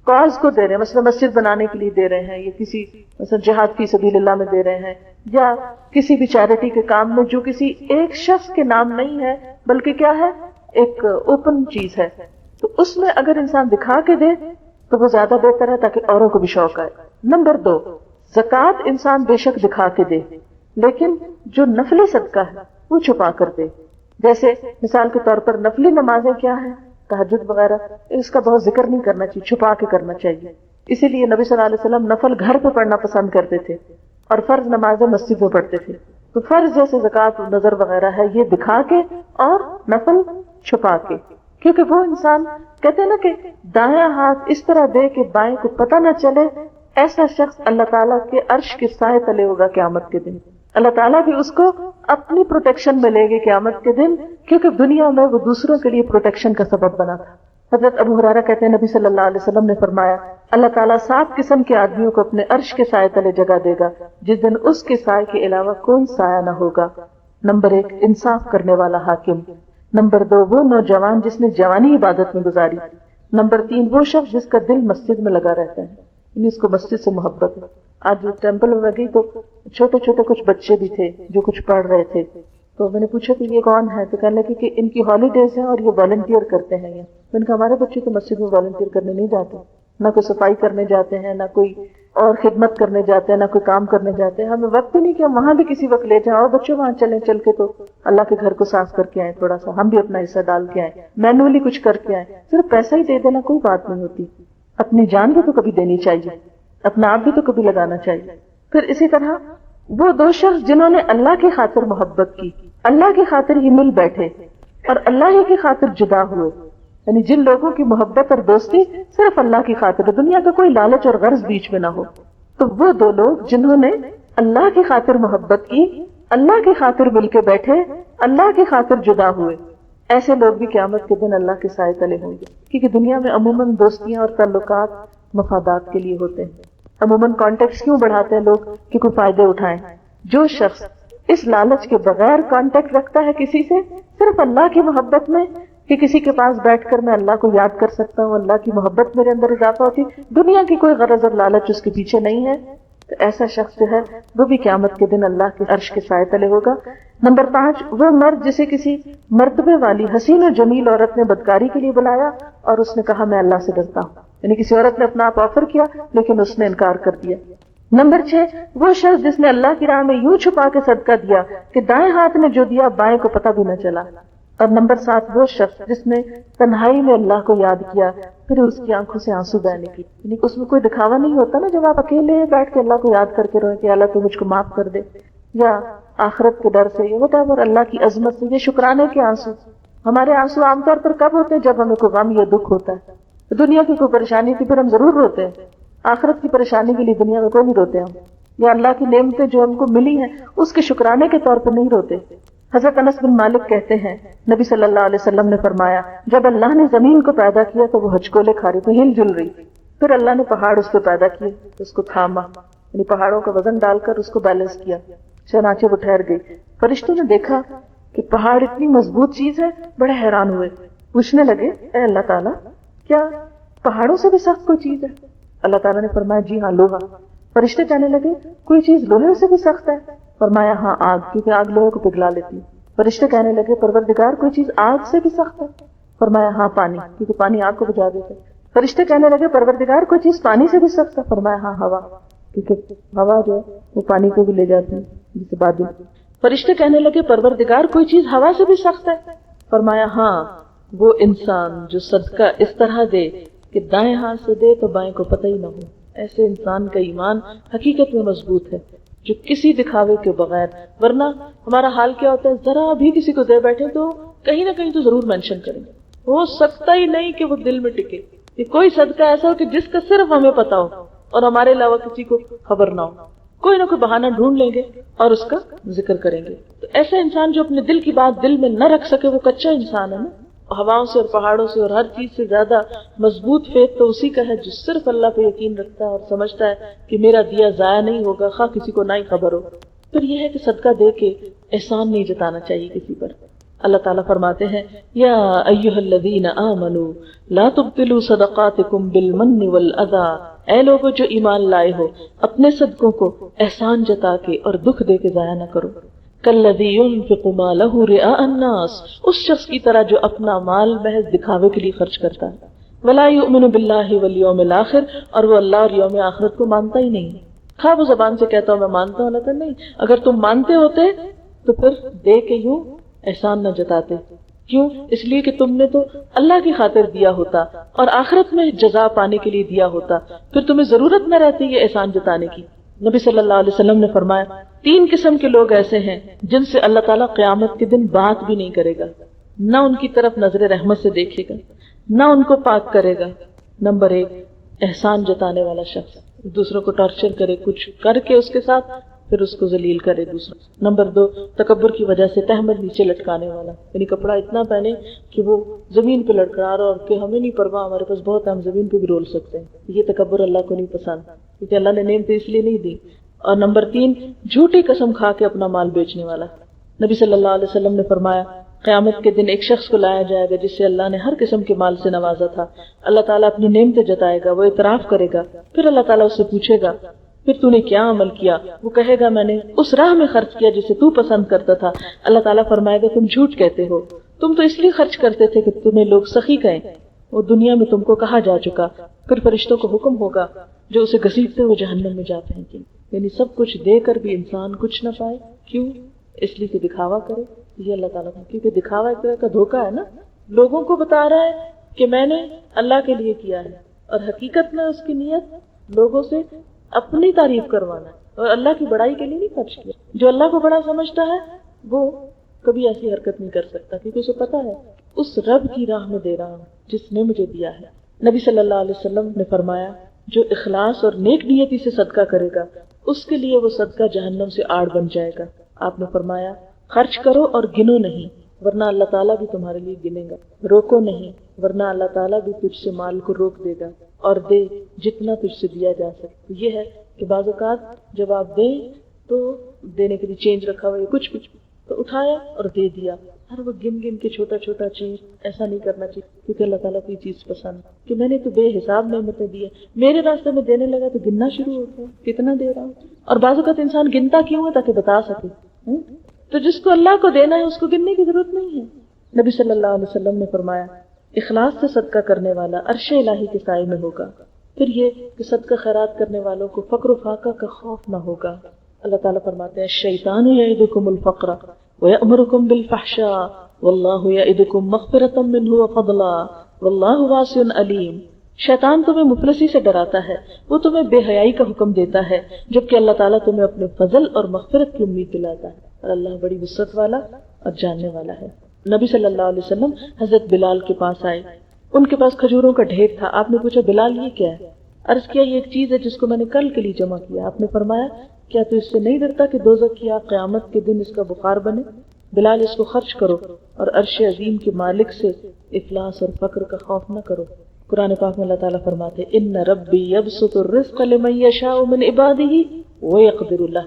A: کاز کو دے رہے ہیں، مثلا مسجد بنانے کے لیے دے رہے ہیں، یا کسی مثلا جہاد فی سبیل اللہ میں دے رہے ہیں، یا کسی بھی چیریٹی کے کام میں جو کسی ایک شخص کے نام نہیں ہے بلکہ کیا ہے ایک اوپن چیز ہے، تو اس میں اگر انسان دکھا کے دے تو وہ زیادہ بہتر ہے تاکہ اوروں کو بھی شوق آئے. نمبر 2، زکوٰۃ انسان بے شک دکھا کے دے، لیکن جو نفلی صدقہ ہے وہ چھپا کر دے. جیسے مثال کے طور پر نفلی نمازیں کیا ہیں، تہجد وغیرہ، اس کا بہت ذکر نہیں کرنا چاہیے، چھپا کے کرنا چاہیے. اسی لیے نبی صلی اللہ علیہ وسلم نفل گھر پہ پڑھنا پسند کرتے تھے اور فرض نمازیں مسجد میں پڑھتے تھے. تو فرض جیسے زکوٰۃ نظر وغیرہ ہے یہ دکھا کے، اور نفل چھپا کے. کیونکہ وہ انسان کہتے ہیں نا کہ دایاں ہاتھ اس طرح دے کہ بائیں کو پتہ نہ چلے، ایسا شخص اللہ تعالیٰ کے عرش کے سائے تلے ہوگا قیامت کے دن. اللہ تعالیٰ بھی اس کو اپنی پروٹیکشن میں لے گے قیامت کے دن، کیونکہ دنیا میں وہ دوسروں کے لیے پروٹیکشن کا سبب بنا تھا. حضرت ابو ہریرہ کہتے ہیں نبی صلی اللہ علیہ وسلم نے فرمایا اللہ تعالیٰ 7 قسم کے آدمیوں کو اپنے عرش کے سائے تلے جگہ دے گا جس دن اس کے سائے کے علاوہ کوئی سایہ نہ ہوگا. نمبر 1 انصاف کرنے والا حاکم. نمبر 2 وہ نوجوان جس نے جوانی عبادت میں گزاری. نمبر 3 وہ شخص جس کا دل مسجد میں لگا رہتا ہے، یعنی اس کو مسجد سے محبت ہے. آج ٹیمپل میں گئی تو چھوٹے چھوٹے کچھ بچے بھی تھے جو کچھ پڑھ رہے تھے، تو میں نے پوچھا کہ یہ کون ہے، تو کہنے لگے کہ ان کی ہالیڈیز ہیں اور یہ والنٹیئر کرتے ہیں. یہ میں نے کہا ہمارے بچے تو مسجد میں والنٹیئر کرنے نہیں جاتے، نہ کوئی صفائی کرنے جاتے ہیں، نہ کوئی اور خدمت کرنے جاتے ہیں، نہ کوئی کام کرنے جاتے ہیں. ہمیں وقت ہی نہیں کہ ہم وہاں بھی کسی وقت لے جاؤ بچوں وہاں چل کے تو اللہ کے گھر کو صاف کر کے آئیں، تھوڑا سا ہم بھی اپنا حصہ ڈال کے آئیں، مینولی کچھ کر کے آئیں. صرف پیسہ ہی دے دینا کوئی بات نہیں ہوتی، اپنی جان بھی تو کبھی دینی چاہیے، اپنا آپ بھی تو کبھی لگانا چاہیے. پھر اسی طرح وہ 2 شخص جنہوں نے اللہ کی خاطر محبت کی، اللہ کی خاطر ہی مل بیٹھے اور اللہ ہی کی خاطر جدا ہوئے، یعنی جن لوگوں کی محبت اور دوستی صرف اللہ کی خاطر ہے، دنیا کا کوئی لالچ اور غرض بیچ میں نہ ہو. تو وہ 2 لوگ جنہوں نے اللہ کی خاطر محبت کی، اللہ کی خاطر مل کے بیٹھے، اللہ کی خاطر جدا ہوئے، ایسے لوگ بھی قیامت کے دن اللہ کے سائے تلے ہوں گے. کیونکہ دنیا میں عموماً دوستیاں اور تعلقات مفادات کے لیے ہوتے ہیں. عموماً کانٹیکٹس کیوں بڑھاتے ہیں لوگ کہ کوئی فائدے اٹھائیں. جو شخص اس لالچ کے بغیر کانٹیکٹ رکھتا ہے کسی سے، صرف اللہ کی محبت میں کہ کسی کے پاس بیٹھ کر میں اللہ کو یاد کر سکتا ہوں، اللہ کی محبت میرے اندر اضافہ ہوتی، دنیا کی کوئی غرض اور لالچ اس کے پیچھے نہیں ہے، تو ایسا شخص جو ہے وہ بھی قیامت کے دن اللہ کے عرش کے سائے تلے ہوگا. نمبر 5 وہ مرد جسے کسی مرتبے والی حسین و جمیل عورت نے بدکاری کے لیے بلایا اور اس نے کہا میں اللہ سے ڈرتا ہوں، یعنی کسی عورت نے اپنا آپ آفر کیا لیکن اس نے انکار کر دیا. نمبر 6 وہ شخص جس نے اللہ کی راہ میں یوں چھپا کے صدقہ دیا کہ دائیں ہاتھ نے جو دیا بائیں کو پتہ بھی نہ چلا. اور نمبر 7 وہ شخص جس نے تنہائی میں اللہ کو یاد کیا پھر اس کی آنکھوں سے آنسو بہنے کی، یعنی اس میں کوئی دکھاوا نہیں ہوتا نا، جب آپ اکیلے بیٹھ کے اللہ کو یاد کر کے روئے کہ اللہ تو مجھ کو معاف کر دے، یا آخرت کے ڈر سے یا وٹ ایور اللہ کی عظمت سے، یہ شکرانے کے آنسو. ہمارے آنسو عام طور پر کب ہوتے ہیں؟ جب ہمیں کوئی غم یا دکھ ہوتا ہے. دنیا کی کوئی پریشانی تھی پھر ہم ضرور روتے ہیں، آخرت کی پریشانی کے لیے دنیا میں کوئی نہیں روتے ہم، یا اللہ کی نعمتیں جو ہم کو ملی ہیں اس کے شکرانے کے طور پر نہیں روتے. حضرت انس بن مالک کہتے ہیں نبی صلی اللہ علیہ وسلم نے فرمایا جب اللہ نے زمین کو پیدا کیا تو وہ ہچکولے کھا رہی تھی، ہل جل رہی تھی. پھر اللہ نے پہاڑ اس پہ پیدا کیے، اس کو تھاما، یعنی پہاڑوں کا وزن ڈال کر اس کو بیلنس کیا، چنانچہ وہ ٹھہر گئی. فرشتوں نے دیکھا کہ پہاڑ اتنی مضبوط چیز ہے، بڑے حیران ہوئے، پوچھنے لگے اے اللہ تعالیٰ کیا پہاڑوں سے بھی سخت کوئی چیز ہے؟ اللہ تعالیٰ نے فرمایا جی ہاں لوہا. فرشتے کہنے لگے کوئی چیز لوہے سے بھی سخت ہے؟ فرمایا ہاں آگ، کیونکہ آگ لوہے کو پگھلا لیتی ہے. فرشتے کہنے لگے پروردگار کوئی چیز آگ سے بھی سخت ہے؟ فرمایا ہاں پانی، کیونکہ پانی آگ کو بجھا دیتا ہے. فرشتے کہنے لگے پروردگار کوئی چیز پانی سے بھی سخت ہے؟ فرمایا ہاں ہوا، کیونکہ ہوا جو ہے وہ پانی کو بھی لے جاتی ہے جیسے بادل. فرشتے کہنے لگے پروردگار کوئی چیز ہوا سے بھی سخت ہے؟ فرمایا ہاں وہ انسان جو صدقہ اس طرح دے کہ دائیں ہاتھ سے دے تو بائیں کو پتہ ہی نہ ہو. ایسے انسان کا ایمان حقیقت میں مضبوط ہے جو کسی دکھاوے کے بغیر، ورنہ ہمارا حال کیا ہوتا ہے ذرا بھی کسی کو دے بیٹھے تو کہیں نہ کہیں تو ضرور مینشن کریں گے. ہو سکتا ہی نہیں کہ وہ دل میں ٹکے کہ کوئی صدقہ ایسا ہو کہ جس کا صرف ہمیں پتا ہو اور ہمارے علاوہ کسی کو خبر نہ ہو. کوئی نہ کوئی بہانہ ڈھونڈ لیں گے اور اس کا ذکر کریں گے. تو ایسا انسان جو اپنے دل کی بات دل میں نہ رکھ سکے وہ کچا انسان ہے نا. ہواؤں سے اور پہاڑوں سے اور ہر چیز سے زیادہ مضبوط فیت تو اسی کا ہے جو صرف اللہ پہ یقین رکھتا ہے اور سمجھتا ہے کہ میرا دیا ضائع نہیں ہوگا خواہ کسی کو نہ ہی خبر ہو. پھر یہ ہے کہ صدقہ دے کے احسان نہیں جتانا چاہیے کسی پر. اللہ تعالیٰ فرماتے ہیں یا ایھا الذین آمنوا لا تبطلوا صدقاتکم بالمن والاذی، اے لوگو جو ایمان لائے ہو اپنے صدقوں کو احسان جتا کے اور دکھ دے کے ضائع نہ کرو. کالذی ينفق مالہ رئاء الناس، اس شخص کی طرح جو اپنا مال محض دکھاوے کے لیے خرچ کرتا ہے. ولا یؤمن باللہ والیوم الاخر، اور وہ اللہ اور یوم آخرت کو مانتا ہی نہیں. خواہ وہ زبان سے کہتا ہوں میں مانتا ہوں، اللہ تعالیٰ نہیں. اگر تم مانتے ہوتے تو پھر دے کے یوں احسان نہ جتاتے. کیوں؟ اس لیے کہ تم نے تو اللہ کی خاطر دیا ہوتا اور آخرت میں جزا پانے کے لیے دیا ہوتا، پھر تمہیں ضرورت نہ رہتی یہ احسان جتانے کی. نبی صلی اللہ علیہ وسلم نے فرمایا 3 قسم کے لوگ ایسے ہیں جن سے اللہ تعالیٰ قیامت کے دن بات بھی نہیں کرے گا. نہ ان کی طرف نظر رحمت سے دیکھے گا، نہ ان کو پاک کرے گا۔ نمبر 1 احسان جتانے والا شخص، دوسروں کو ٹارچر کرے، کچھ کر کے اس کے ساتھ پھر اس کو ذلیل کرے دوسرا۔ نمبر 2 تکبر کی وجہ سے تہمت نیچے لٹکانے والا، یعنی کپڑا اتنا پہنے کہ وہ زمین پہ لٹکا رہا اور کہ ہمیں نہیں پرواہ، ہمارے پاس بہت ہے، ہم زمین پہ بھی رول سکتے ہیں۔ یہ تکبر اللہ کو نہیں پسند، کیونکہ اللہ نے نعمتیں اس لیے نہیں دی۔ اور نمبر 3 جھوٹی قسم کھا کے اپنا مال بیچنے والا۔ نبی صلی اللہ علیہ وسلم نے فرمایا قیامت کے دن ایک شخص کو لایا جائے گا جس سے اللہ نے ہر قسم کے مال سے نوازا تھا۔ اللہ تعالیٰ اپنی نعمتیں جتائے گا، وہ اعتراف کرے گا، پھر اللہ تعالیٰ اس سے پوچھے گا پھر تو نے کیا عمل کیا؟ وہ کہے گا میں نے اس راہ میں خرچ کیا جسے تو پسند کرتا تھا۔ اللہ تعالیٰ فرمائے گا تم جھوٹ کہتے ہو، تم تو اس لیے خرچ کرتے تھے کہ تمہیں لوگ سخی کہیں، وہ دنیا میں تم کو کہا جا چکا۔ پھر فرشتوں کو حکم ہوگا جو اسے گھسیٹتے ہوئے جہنم میں جا پھینکیں۔ یعنی سب کچھ دے کر بھی انسان کچھ نہ پائے، کیوں؟ اس لیے کہ دکھاوا کرے۔ یہ اللہ تعالیٰ کا، کیونکہ دکھاوا ایک طرح کا دھوکہ ہے نا، لوگوں کو بتا رہا ہے کہ میں نے اللہ کے لیے کیا ہے، اور حقیقت میں اس کی نیت لوگوں سے اپنی تعریف کروانا ہے اور اللہ کی بڑائی کے لیے نہیں خرچ کیا۔ جو اللہ کو بڑا سمجھتا ہے وہ کبھی ایسی حرکت نہیں کر سکتا، کیونکہ اسے پتا ہے اس رب کی راہ میں دے رہا ہوں جس نے مجھے دیا ہے۔ نبی صلی اللہ علیہ وسلم نے فرمایا جو اخلاص اور نیک نیتی سے صدقہ کرے گا اس کے لیے وہ صدقہ جہنم سے آڑ بن جائے گا۔ آپ نے فرمایا خرچ کرو اور گنو نہیں، ورنہ اللہ تعالیٰ بھی تمہارے لیے گنے گا، روکو نہیں ورنہ اللہ تعالیٰ بھی تجھ سے مال کو روک دے گا، اور دے جتنا تجھ سے دیا جا سکے۔ یہ ہے کہ بعض اوقات جب آپ دیں تو دینے کے لیے چینج رکھا ہوا ہے کچھ تو اٹھایا اور دے دیا، ہر وہ گن گن کے چھوٹا چھوٹا چیز، ایسا نہیں کرنا چاہیے، کیونکہ اللہ تعالیٰ کو یہ چیز پسند ہے کہ میں نے تو بے حساب نعمتیں دی ہیں، میرے راستے میں دینے لگا تو گننا شروع ہو گیا کتنا دے رہا ہوں۔ اور بعض اوقات انسان گنتا کیوں ہے؟ تاکہ بتا سکے۔ تو جس کو اللہ کو دینا ہے اس کو گننے کی ضرورت نہیں ہے۔ نبی صلی اللہ علیہ وسلم نے فرمایا اخلاص سے صدقہ کرنے والا عرش الہی کے سائے میں ہوگا۔ پھر یہ کہ صدقہ خیرات کرنے والوں کو فقر و فاقہ کا خوف نہ ہوگا۔ اللہ تعالیٰ فرماتے ہیں الشیطان یعدکم الفقر ویأمرکم بالفحشاء واللہ یعدکم مغفرۃ منہ وفضلا واللہ واسع علیم۔ شیطان تمہیں مفلسی سے ڈراتا ہے، وہ تمہیں بے حیائی کا حکم دیتا ہے، جبکہ اللہ تعالیٰ تمہیں اپنے فضل اور مغفرت کی امید دلاتا ہے، اور اللہ بڑی وسعت والا اور جاننے والا ہے۔ نبی صلی اللہ علیہ وسلم حضرت بلال کے پاس آئے، ان کے پاس کھجوروں کا ڈھیر تھا۔ آپ نے پوچھا بلال یہ کیا ہے؟ عرض کیا یہ ایک چیز ہے جس کو میں نے کل کے لیے جمع کیا۔ آپ نے فرمایا کیا تو اس سے نہیں ڈرتا کہ دوزخ کی آگ قیامت کے دن اس کا بخار بنے؟ بلال اس کو خرچ کرو اور عرش عظیم کے مالک سے افلاس اور فقر کا خوف نہ کرو۔ قرآن پاک میں اللہ تعالیٰ فرماتے ان ربی یبسط الرزق لمن یشاء من عبادہ ویقدر لہ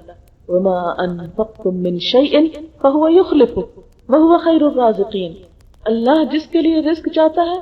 A: وما انفقتم من شیء فہو یخلفہ وہو خیر الرازقین۔ اللہ جس کے لیے رزق چاہتا ہے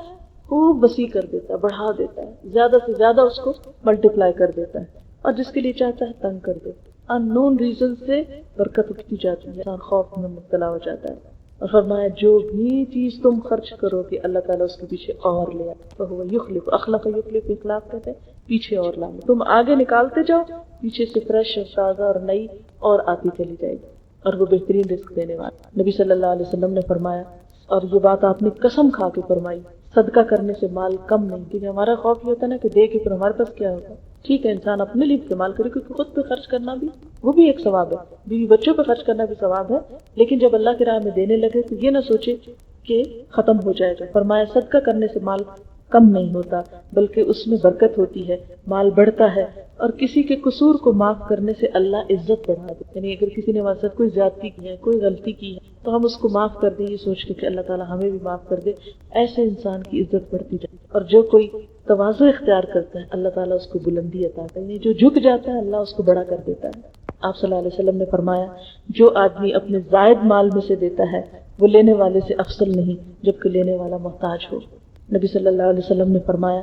A: خوب وسیع کر دیتا ہے، بڑھا دیتا ہے، زیادہ سے زیادہ اس کو ملٹیپلائی کر دیتا ہے، اور جس کے لیے چاہتا ہے تنگ کر دیتا ہے۔ ان نون ریزن سے برکت اٹھتی جاتی ہے، انسان خوف میں مبتلا ہو جاتا ہے۔ اور فرمایا جو بھی چیز تم خرچ کرو کہ اللہ تعالیٰ اس کے پیچھے اور لے آئے، فہو یخلف، اخلق یخلف، اخلاق کہتے ہیں پیچھے اور لانا۔ تم آگے نکالتے جاؤ، پیچھے سے فریش اور تازہ اور نئی اور آتی چلی جائے گی، اور وہ بہترین رزق دینے والا۔ نبی صلی اللہ علیہ وسلم نے فرمایا، اور یہ بات آپ نے قسم کھا کے فرمائی، صدقہ کرنے سے مال کم نہیں، کیونکہ ہمارا خوف یہ ہوتا ہے نا کہ دے کے پھر ہمارے پاس کیا ہوگا۔ ٹھیک ہے انسان اپنے لیے استعمال کرے، کیونکہ خود پہ خرچ کرنا بھی وہ بھی ایک ثواب ہے، بیوی بچوں پہ خرچ کرنا بھی ثواب ہے، لیکن جب اللہ کی راہ میں دینے لگے تو یہ نہ سوچے کہ ختم ہو جائے گا۔ فرمایا صدقہ کرنے سے مال کم نہیں ہوتا بلکہ اس میں برکت ہوتی ہے، مال بڑھتا ہے، اور کسی کے قصور کو معاف کرنے سے اللہ عزت بڑھا دے۔ یعنی اگر کسی نے ہمارے ساتھ کوئی زیادتی کی ہے، کوئی غلطی کی ہے، تو ہم اس کو معاف کر دیں یہ سوچ کے کہ اللہ تعالیٰ ہمیں بھی معاف کر دے، ایسے انسان کی عزت بڑھتی جائے۔ اور جو کوئی تواضع اختیار کرتا ہے اللہ تعالیٰ اس کو بلندی عطا کرتا ہے، جو جھک جاتا ہے اللہ اس کو بڑا کر دیتا ہے۔ آپ صلی اللہ علیہ وسلم نے فرمایا جو آدمی اپنے زائد مال میں سے دیتا ہے وہ لینے والے سے افضل نہیں جبکہ لینے والا محتاج ہو۔ نبی صلی اللہ علیہ وسلم نے فرمایا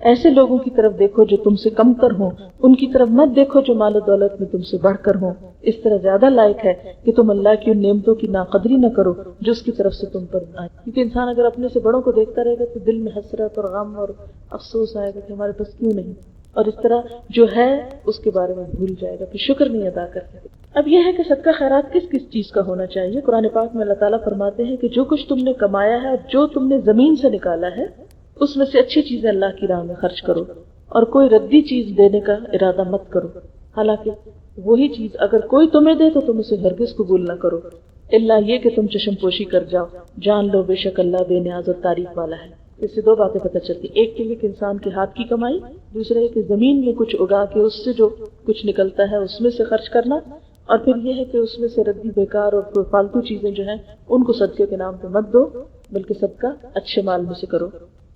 A: ایسے لوگوں کی طرف دیکھو جو تم سے کم تر ہوں، ان کی طرف مت دیکھو جو مال و دولت میں تم سے بڑھ کر ہوں، اس طرح زیادہ لائق ہے کہ تم اللہ کی ان نعمتوں کی ناقدری نہ کرو جو اس کی طرف سے تم پر آئے۔ کیونکہ انسان اگر اپنے سے بڑوں کو دیکھتا رہے گا تو دل میں حسرت اور غم اور افسوس آئے گا کہ ہمارے پاس کیوں نہیں، اور اس طرح جو ہے اس کے بارے میں بھول جائے گا، پھر شکر نہیں ادا کرے گا۔ اب یہ ہے کہ صدقہ خیرات کس کس چیز کا ہونا چاہیے۔ قرآن پاک میں اللہ تعالیٰ فرماتے ہیں کہ جو کچھ تم نے کمایا ہے اور جو تم نے زمین سے نکالا ہے اس میں سے اچھی چیزیں اللہ کی راہ میں خرچ کرو، اور کوئی ردی چیز دینے کا ارادہ مت کرو، حالانکہ وہی چیز اگر کوئی تمہیں دے تو تم اسے ہرگز قبول نہ کرو، اللہ یہ کہ تم چشم پوشی کر جاؤ، جان لو بے شک اللہ بے نیاز اور تعریف والا ہے۔ اس سے دو باتیں پتہ چلتی، ایک تو یہ کہ انسان کے ہاتھ کی کمائی، دوسرا یہ کہ زمین میں کچھ اگا کے اس سے جو کچھ نکلتا ہے اس میں سے خرچ کرنا، اور پھر یہ ہے کہ اس میں سے ردی بیکار اور فالتو چیزیں جو ہیں ان کو صدقے کے نام پہ مت دو، بلکہ صدقہ اچھے مال میں سے کرو۔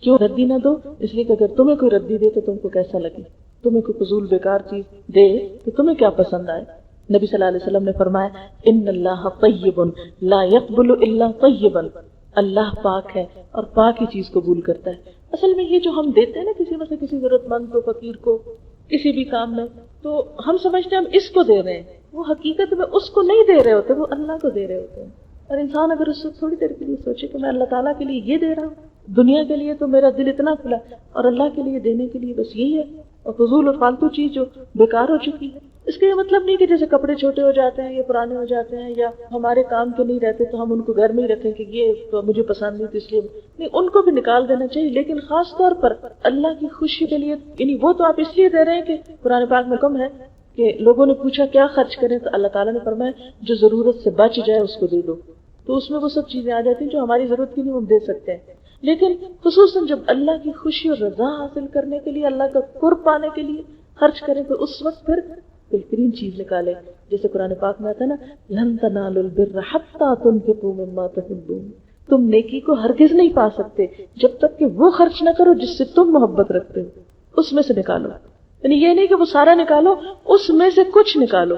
A: کیوں ردی نہ دو؟ اس لیے کہ اگر تمہیں کوئی ردی دے تو تم کو کیسا لگے، تمہیں کوئی فضول بیکار چیز دے تو تمہیں کیا پسند آئے۔ نبی صلی اللہ علیہ وسلم نے فرمایا ان اللہ طیب لا يقبل الا طیبا، اللہ پاک ہے اور پاک ہی چیز قبول کرتا ہے۔ اصل میں یہ جو ہم دیتے ہیں نا کسی میں سے کسی ضرورت مند کو، فقیر کو، کسی بھی کام میں، تو ہم سمجھتے ہیں ہم اس کو دے رہے ہیں، وہ حقیقت میں اس کو نہیں دے رہے ہوتے، وہ اللہ کو دے رہے ہوتے ہیں۔ اور انسان اگر اس وقت تھوڑی دیر کے لیے سوچے کہ میں اللہ تعالیٰ کے لیے یہ دے رہا ہوں، دنیا کے لیے تو میرا دل اتنا کھلا اور اللہ کے لیے دینے کے لیے بس یہی ہے، اور فضول اور فالتو چیز جو بیکار ہو چکی ہے۔ اس کا یہ مطلب نہیں کہ جیسے کپڑے چھوٹے ہو جاتے ہیں یا پرانے ہو جاتے ہیں یا ہمارے کام کے نہیں رہتے تو ہم ان کو گھر میں ہی رکھیں کہ یہ تو مجھے پسند نہیں تو اس لیے نہیں، ان کو بھی نکال دینا چاہیے، لیکن خاص طور پر اللہ کی خوشی کے لیے، یعنی وہ تو آپ اس لیے دے رہے ہیں کہ قرآن پاک میں کم ہے کہ لوگوں نے پوچھا کیا خرچ کریں تو اللہ تعالیٰ نے فرمایا جو ضرورت سے بچ جائے اس کو دے دو، تو اس میں وہ سب چیزیں آ جاتی ہیں جو ہماری ضرورت کی نہیں ہم دے سکتے ہیں، لیکن خصوصاً جب اللہ کی خوشی اور رضا حاصل کرنے کے لیے، اللہ کا قرب پانے کے لیے خرچ کریں تو اس وقت پھر بہترین چیز نکالے، جیسے قرآن پاک میں آتا ہے نا لن تنالوا البر حتى تنفقوا مما تحبون، تم نیکی کو ہرگز نہیں پا سکتے جب تک کہ وہ خرچ نہ کرو جس سے تم محبت رکھتے ہو، اس میں سے نکالو، یعنی یہ نہیں کہ وہ سارا نکالو، اس میں سے کچھ نکالو۔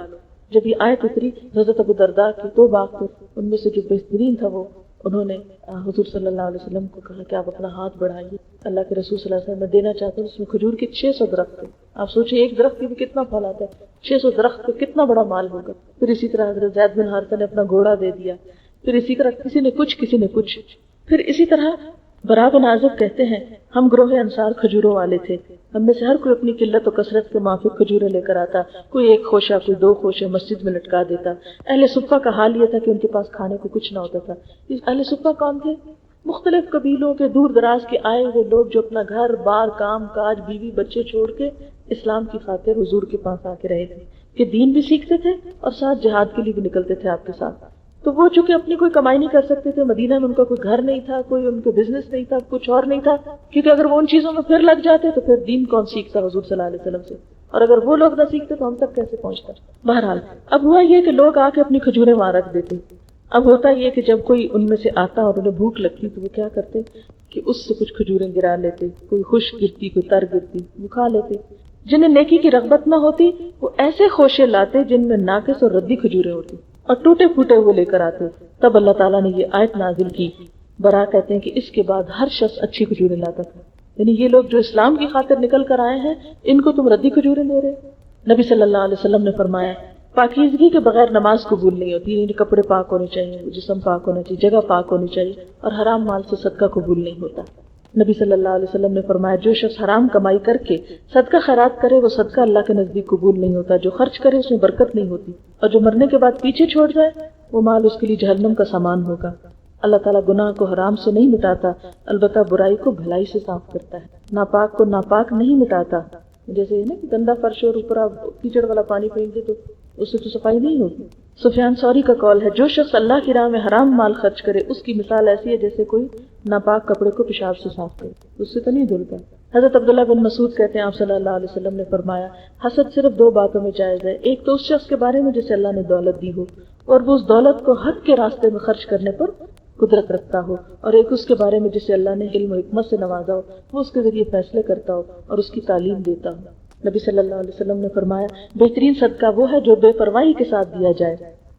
A: جب یہ آیت اتری حضرت ابو درداء کی دو باغ تھے، ان میں سے جو بہترین تھا وہ انہوں نے حضور صلی اللہ علیہ وسلم کو کہا کہ آپ اپنا ہاتھ بڑھائیے، اللہ کے رسول صلی اللہ علیہ وسلم میں دینا چاہتا ہوں۔ اس میں کھجور کے 600 درخت تھے، آپ سوچیں ایک درخت کی بھی کتنا پھل آتا ہے، 600 درخت پہ کتنا بڑا مال ہوگا۔ پھر اسی طرح حضرت زید بن حارثہ نے اپنا گھوڑا دے دیا، پھر اسی طرح کسی نے کچھ کسی نے کچھ، پھر اسی طرح برا بن عازب کہتے ہیں ہم گروہ انصار کھجوروں والے تھے، ہم میں سے ہر کوئی اپنی قلت و کثرت کے موافق کھجوریں لے کر آتا، کوئی ایک خوشہ کوئی دو خوشے مسجد میں لٹکا دیتا۔ اہل صفہ کا حال یہ تھا کہ ان کے پاس کھانے کو کچھ نہ ہوتا تھا۔ اہل صفہ کون تھے؟ مختلف قبیلوں کے دور دراز کے آئے ہوئے لوگ جو اپنا گھر بار کام کاج بیوی بچے چھوڑ کے اسلام کی خاطر حضور کے پاس آ کے رہے تھے کہ دین بھی سیکھتے تھے اور ساتھ جہاد کے لیے بھی نکلتے تھے آپ کے ساتھ۔ تو وہ چونکہ اپنی کوئی کمائی نہیں کر سکتے تھے، مدینہ میں ان کا کوئی گھر نہیں تھا، کوئی ان کا بزنس نہیں تھا، کچھ اور نہیں تھا، کیونکہ اگر وہ ان چیزوں میں پھر لگ جاتے تو پھر دین کون سیکھتا حضور صلی اللہ علیہ وسلم سے، اور اگر وہ لوگ نہ سیکھتے تو ہم تک کیسے پہنچتا۔ بہرحال اب ہوا یہ کہ لوگ آ کے اپنی کھجوریں وہاں رکھ دیتے۔ اب ہوتا یہ کہ جب کوئی ان میں سے آتا اور انہیں بھوک لگتی تو وہ کیا کرتے کہ اس سے کچھ کھجوریں گرا لیتے، کوئی خشک گرتی کوئی تر گرتی، وہ کھا لیتے۔ جنہیں نیکی کی رغبت نہ ہوتی وہ ایسے خوشے لاتے جن میں ناقص اور ردی کھجوریں ہوتی اور ٹوٹے پھوٹے ہوئے لے کر آتے۔ تب اللہ تعالیٰ نے یہ آیت نازل کی۔ برا کہتے ہیں کہ اس کے بعد ہر شخص اچھی کھجوریں لاتا تھا، یعنی یہ لوگ جو اسلام کی خاطر نکل کر آئے ہیں ان کو تم ردی کھجوریں دے رہے۔ نبی صلی اللہ علیہ وسلم نے فرمایا پاکیزگی کے بغیر نماز قبول نہیں ہوتی، یعنی کپڑے پاک ہونے چاہیے، جسم پاک ہونا چاہیے، جگہ پاک ہونی چاہیے، اور حرام مال سے صدقہ قبول نہیں ہوتا۔ نبی صلی اللہ علیہ وسلم نے فرمایا جو شخص حرام کمائی کر کے صدقہ خیرات کرے وہ صدقہ اللہ کے نزدیک قبول نہیں ہوتا، جو خرچ کرے اس میں برکت نہیں ہوتی، اور جو مرنے کے بعد پیچھے چھوڑ جائے وہ مال اس کے لیے جہنم کا سامان ہوگا۔ اللہ تعالیٰ گناہ کو حرام سے نہیں مٹاتا، البتہ برائی کو بھلائی سے صاف کرتا ہے۔ ناپاک کو ناپاک نہیں مٹاتا، جیسے نا کہ گندا فرش اور اوپر آپ کیچڑ والا پانی پھینک دے تو اس سے تو صفائی نہیں ہوتی۔ سفیان ثوری کا قول ہے جو شخص اللہ کی راہ میں حرام مال خرچ کرے اس کی مثال ایسی ہے جیسے کوئی ناپاک کپڑے کو پیشاب سے صاف کرے، اس سے تو نہیں دھلتا۔ حضرت عبداللہ بن مسعود کہتے ہیں آپ صلی اللہ علیہ وسلم نے فرمایا حسد صرف دو باتوں میں جائز ہے، ایک تو اس شخص کے بارے میں جسے اللہ نے دولت دی ہو اور وہ اس دولت کو حق کے راستے میں خرچ کرنے پر قدرت رکھتا ہو، اور ایک اس کے بارے میں جسے اللہ نے علم و حکمت سے نوازا ہو، وہ اس کے ذریعے فیصلے کرتا ہو اور اس کی تعلیم دیتا ہو۔ نبی صلی اللہ علیہ وسلم نے فرمایا بہترین صدقہ وہ ہے جو بے پرواہی کے ساتھ دیا جائے۔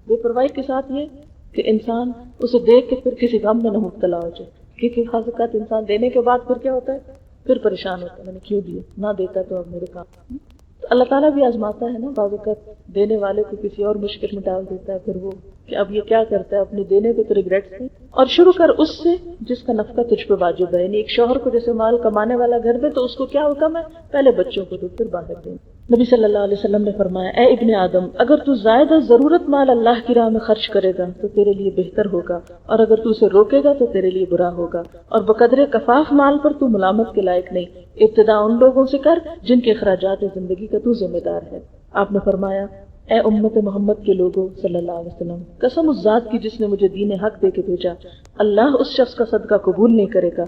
A: بے پرواہی کے ساتھ یہ کہ انسان اسے دیکھ کے پھر کسی غم میں نہ مبتلا ہو جائے، کیونکہ بعض اوقات انسان دینے کے بعد پھر کیا ہوتا ہے، پھر پریشان ہوتا ہے میں نے کیوں دیا، نہ دیتا تو اب میرے کام۔ تو اللہ تعالیٰ بھی آزماتا ہے نا، بعض اوقات دینے والے کو کسی اور مشکل میں ڈال دیتا ہے، پھر وہ کہ اب یہ کیا کرتا ہے، اپنے دینے پہ تو ریگریٹس نہیں، اور شروع کر اس سے جس کا نفقہ تجھ پہ واجب ہے۔ یعنی ایک شوہر کو جیسے مال کمانے والا گھر میں تو اس کو کیا حکم ہے، پہلے بچوں کو دو پھر باہر دیں۔ نبی صلی اللہ علیہ وسلم نے فرمایا اے ابن آدم اگر تو زائد ضرورت مال اللہ کی راہ میں خرچ کرے گا تو تیرے لیے بہتر ہوگا، اور اگر تو اسے روکے گا تو تیرے لیے برا ہوگا، اور بقدر کفاف مال پر تو ملامت کے لائق نہیں، ابتدا ان لوگوں سے کر جن کے اخراجات زندگی کا تو ذمہ دار ہے۔ آپ نے فرمایا اے امت محمد کے لوگوں صلی اللہ علیہ وسلم، قسم اس ذات کی جس نے مجھے دین حق دے کے بھیجا، اللہ اس شخص کا صدقہ قبول نہیں کرے گا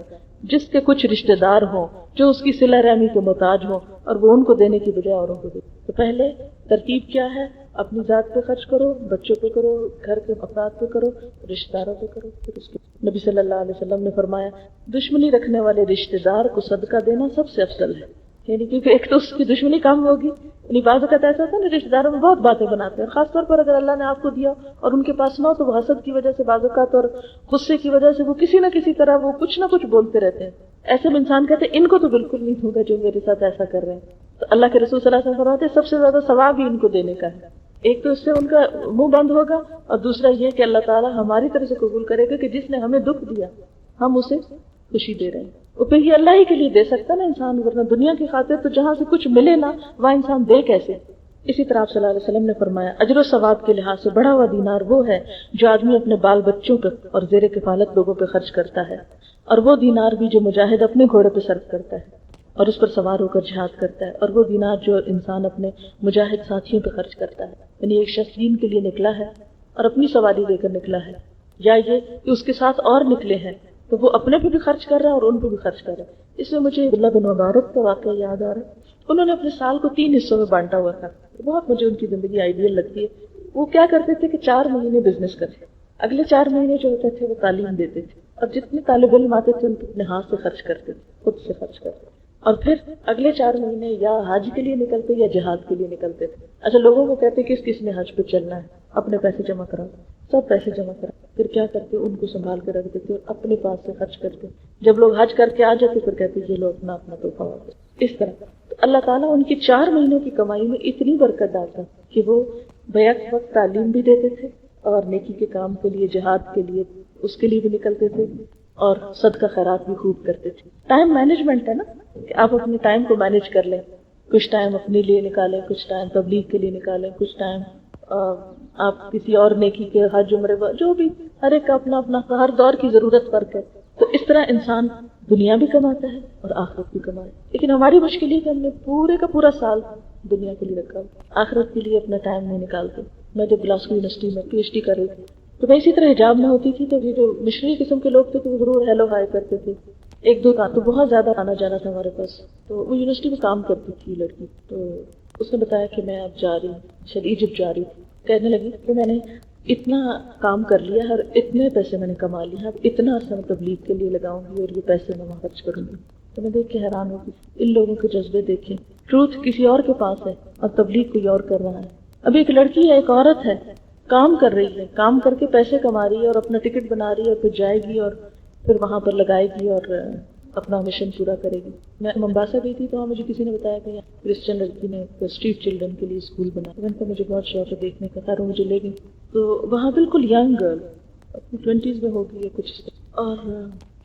A: جس کے کچھ رشتہ دار ہوں جو اس کی صلہ رحمی کے محتاج ہوں اور وہ ان کو دینے کی بجائے اوروں کو دے۔ تو پہلے ترتیب کیا ہے؟ اپنی ذات پہ خرچ کرو، بچوں پہ کرو، گھر کے افراد پہ کرو، رشتہ داروں پہ کرو۔ پھر اس کے نبی صلی اللہ علیہ وسلم نے فرمایا دشمنی رکھنے والے رشتہ دار کو صدقہ دینا سب سے افضل ہے، یعنی کیونکہ ایک تو اس کی دشمنی کم ہوگی، یعنی بعض اوقات ایسا ہوتا ہے نا رشتہ داروں میں بہت باتیں بناتے ہیں، خاص طور پر اگر اللہ نے آپ کو دیا اور ان کے پاس نہ ہو تو وہ حسد کی وجہ سے بعض اوقات اور غصے کی وجہ سے وہ کسی نہ کسی طرح وہ کچھ نہ کچھ بولتے رہتے ہیں۔ ایسے میں انسان کہتے ہیں ان کو تو بالکل نہیں ہوگا جو میرے ساتھ ایسا کر رہے ہیں، تو اللہ کے رسول صلی اللہ علیہ وسلم فرماتے ہیں سب سے زیادہ ثواب ہی ان کو دینے کا ہے۔ ایک تو اس سے ان کا منہ بند ہوگا، اور دوسرا یہ کہ اللہ تعالیٰ ہماری طرف سے قبول کرے گا کہ جس نے ہمیں دکھ دیا ہم اسے خوشی دے رہے ہیں۔ وہ پھر یہ اللہ ہی کے لیے دے سکتا نا انسان، ورنہ دنیا کی خاطر تو جہاں سے کچھ ملے نا وہاں انسان دے کیسے؟ اسی طرح آپ صلی اللہ علیہ وسلم نے فرمایا اجر و ثواب کے لحاظ سے بڑا ہوا دینار وہ ہے جو آدمی اپنے بال بچوں پہ اور زیر کفالت لوگوں پہ خرچ کرتا ہے، اور وہ دینار بھی جو مجاہد اپنے گھوڑے پہ صرف کرتا ہے اور اس پر سوار ہو کر جہاد کرتا ہے، اور وہ دینار جو انسان اپنے مجاہد ساتھیوں پہ خرچ کرتا ہے، یعنی ایک شخص دین کے لیے نکلا ہے اور اپنی سواری لے کر نکلا ہے، یا یہ کہ اس کے ساتھ اور نکلے ہیں تو وہ اپنے پہ بھی خرچ کر رہا ہے اور ان پہ بھی خرچ کر رہا ہے۔ اس میں مجھے عبداللہ بن مبارک کا واقعہ یاد آ رہا ہے، انہوں نے اپنے سال کو 3 حصوں میں بانٹا ہوا تھا، بہت مجھے ان کی زندگی آئیڈیل لگتی ہے۔ وہ کیا کرتے تھے کہ 4 مہینے بزنس کرتے، اگلے 4 مہینے جو ہوتے تھے وہ تعلیم دیتے تھے، اور جتنے طالب علم آتے تھے ان کو اپنے ہاتھ سے خرچ کرتے تھے، خود سے خرچ کرتے، اور پھر اگلے 4 مہینے یا حج کے لیے نکلتے یا جہاد کے لیے نکلتے تھے۔ اچھا لوگوں کو کہتے کس نے حج پہ چلنا ہے، اپنے پیسے جمع کراؤ، سب پیسے جمع کرا، پھر کیا کرتے ان کو سنبھال کے رکھ دیتے اور اپنے پاس سے خرچ کرتے، جب لوگ حج کر کے آ جاتے پھر کہتے یہ لوگ اپنا اپنا تحفہ واپس۔ اس طرح تو اللہ تعالیٰ ان کی 4 مہینوں کی کمائی میں اتنی برکت ڈالتا کہ وہ بیک وقت تعلیم بھی دیتے تھے اور نیکی کے کام کے لیے، جہاد کے لیے، اس کے لیے بھی نکلتے تھے اور صدقہ خیرات بھی خوب کرتے تھے۔ ٹائم مینجمنٹ ہے نا کہ آپ اپنے ٹائم کو مینج کر لیں، کچھ ٹائم اپنے لیے نکالیں، کچھ ٹائم تبلیغ کے لیے نکالیں، کچھ ٹائم آپ کسی اور نیکی کے حج عمرے جو بھی، ہر ایک کا اپنا اپنا ہر دور کی ضرورت فرق ہے، تو اس طرح انسان دنیا بھی کماتا ہے اور آخرت بھی کمائے۔ لیکن ہماری مشکل یہ کہ ہم نے پورے کا پورا سال دنیا کے لیے رکھا، آخرت کے لیے اپنا ٹائم نہیں نکالتے۔ میں جب گلاسکو یونیورسٹی میں پی ایچ ڈی کر رہی تھی تو میں اسی طرح حجاب میں ہوتی تھی، تو یہ جو مشرقی قسم کے لوگ تھے تو وہ ضرور ہیلو ہائی کرتے تھے، 1-2 کا تو بہت زیادہ آنا جانا تھا ہمارے پاس۔ تو وہ یونیورسٹی میں کام کرتی تھی لڑکی، تو اس نے بتایا کہ میں اب جا رہی ہوں، شاید ایجپٹ جا رہی تھی، کہنے لگی کہ میں نے اتنا کام کر لیا ہے اور اتنے پیسے میں نے کما لیے ہیں، اب اتنا عرصہ میں تبلیغ کے لیے لگاؤں گی اور یہ پیسے میں وہاں خرچ کروں گی۔ تو میں دیکھ کے حیران ہوگی، ان لوگوں کے جذبے دیکھیں، ٹروتھ کسی اور کے پاس ہے اور تبلیغ کوئی اور کر رہا ہے۔ اب ایک لڑکی ہے، ایک عورت ہے، کام کر رہی ہے، کام کر کے پیسے کما رہی ہے اور اپنا ٹکٹ بنا رہی ہے اور پھر جائے گی اور پھر وہاں پر لگائے گی اور اپنا مشن پورا کرے گی۔ میں ممباسا گئی تھی تو وہاں مجھے کسی نے بتایا کہ کرسچن لڑکی نے اسٹریٹ چلڈرن کے لیے اسکول بنایا، میں نے کہا مجھے بہت شوق ہے دیکھنے کا، خیر وہ مجھے لے گئی، تو وہاں بالکل ینگ گرل اپنی 20s میں ہوگی یا کچھ، اور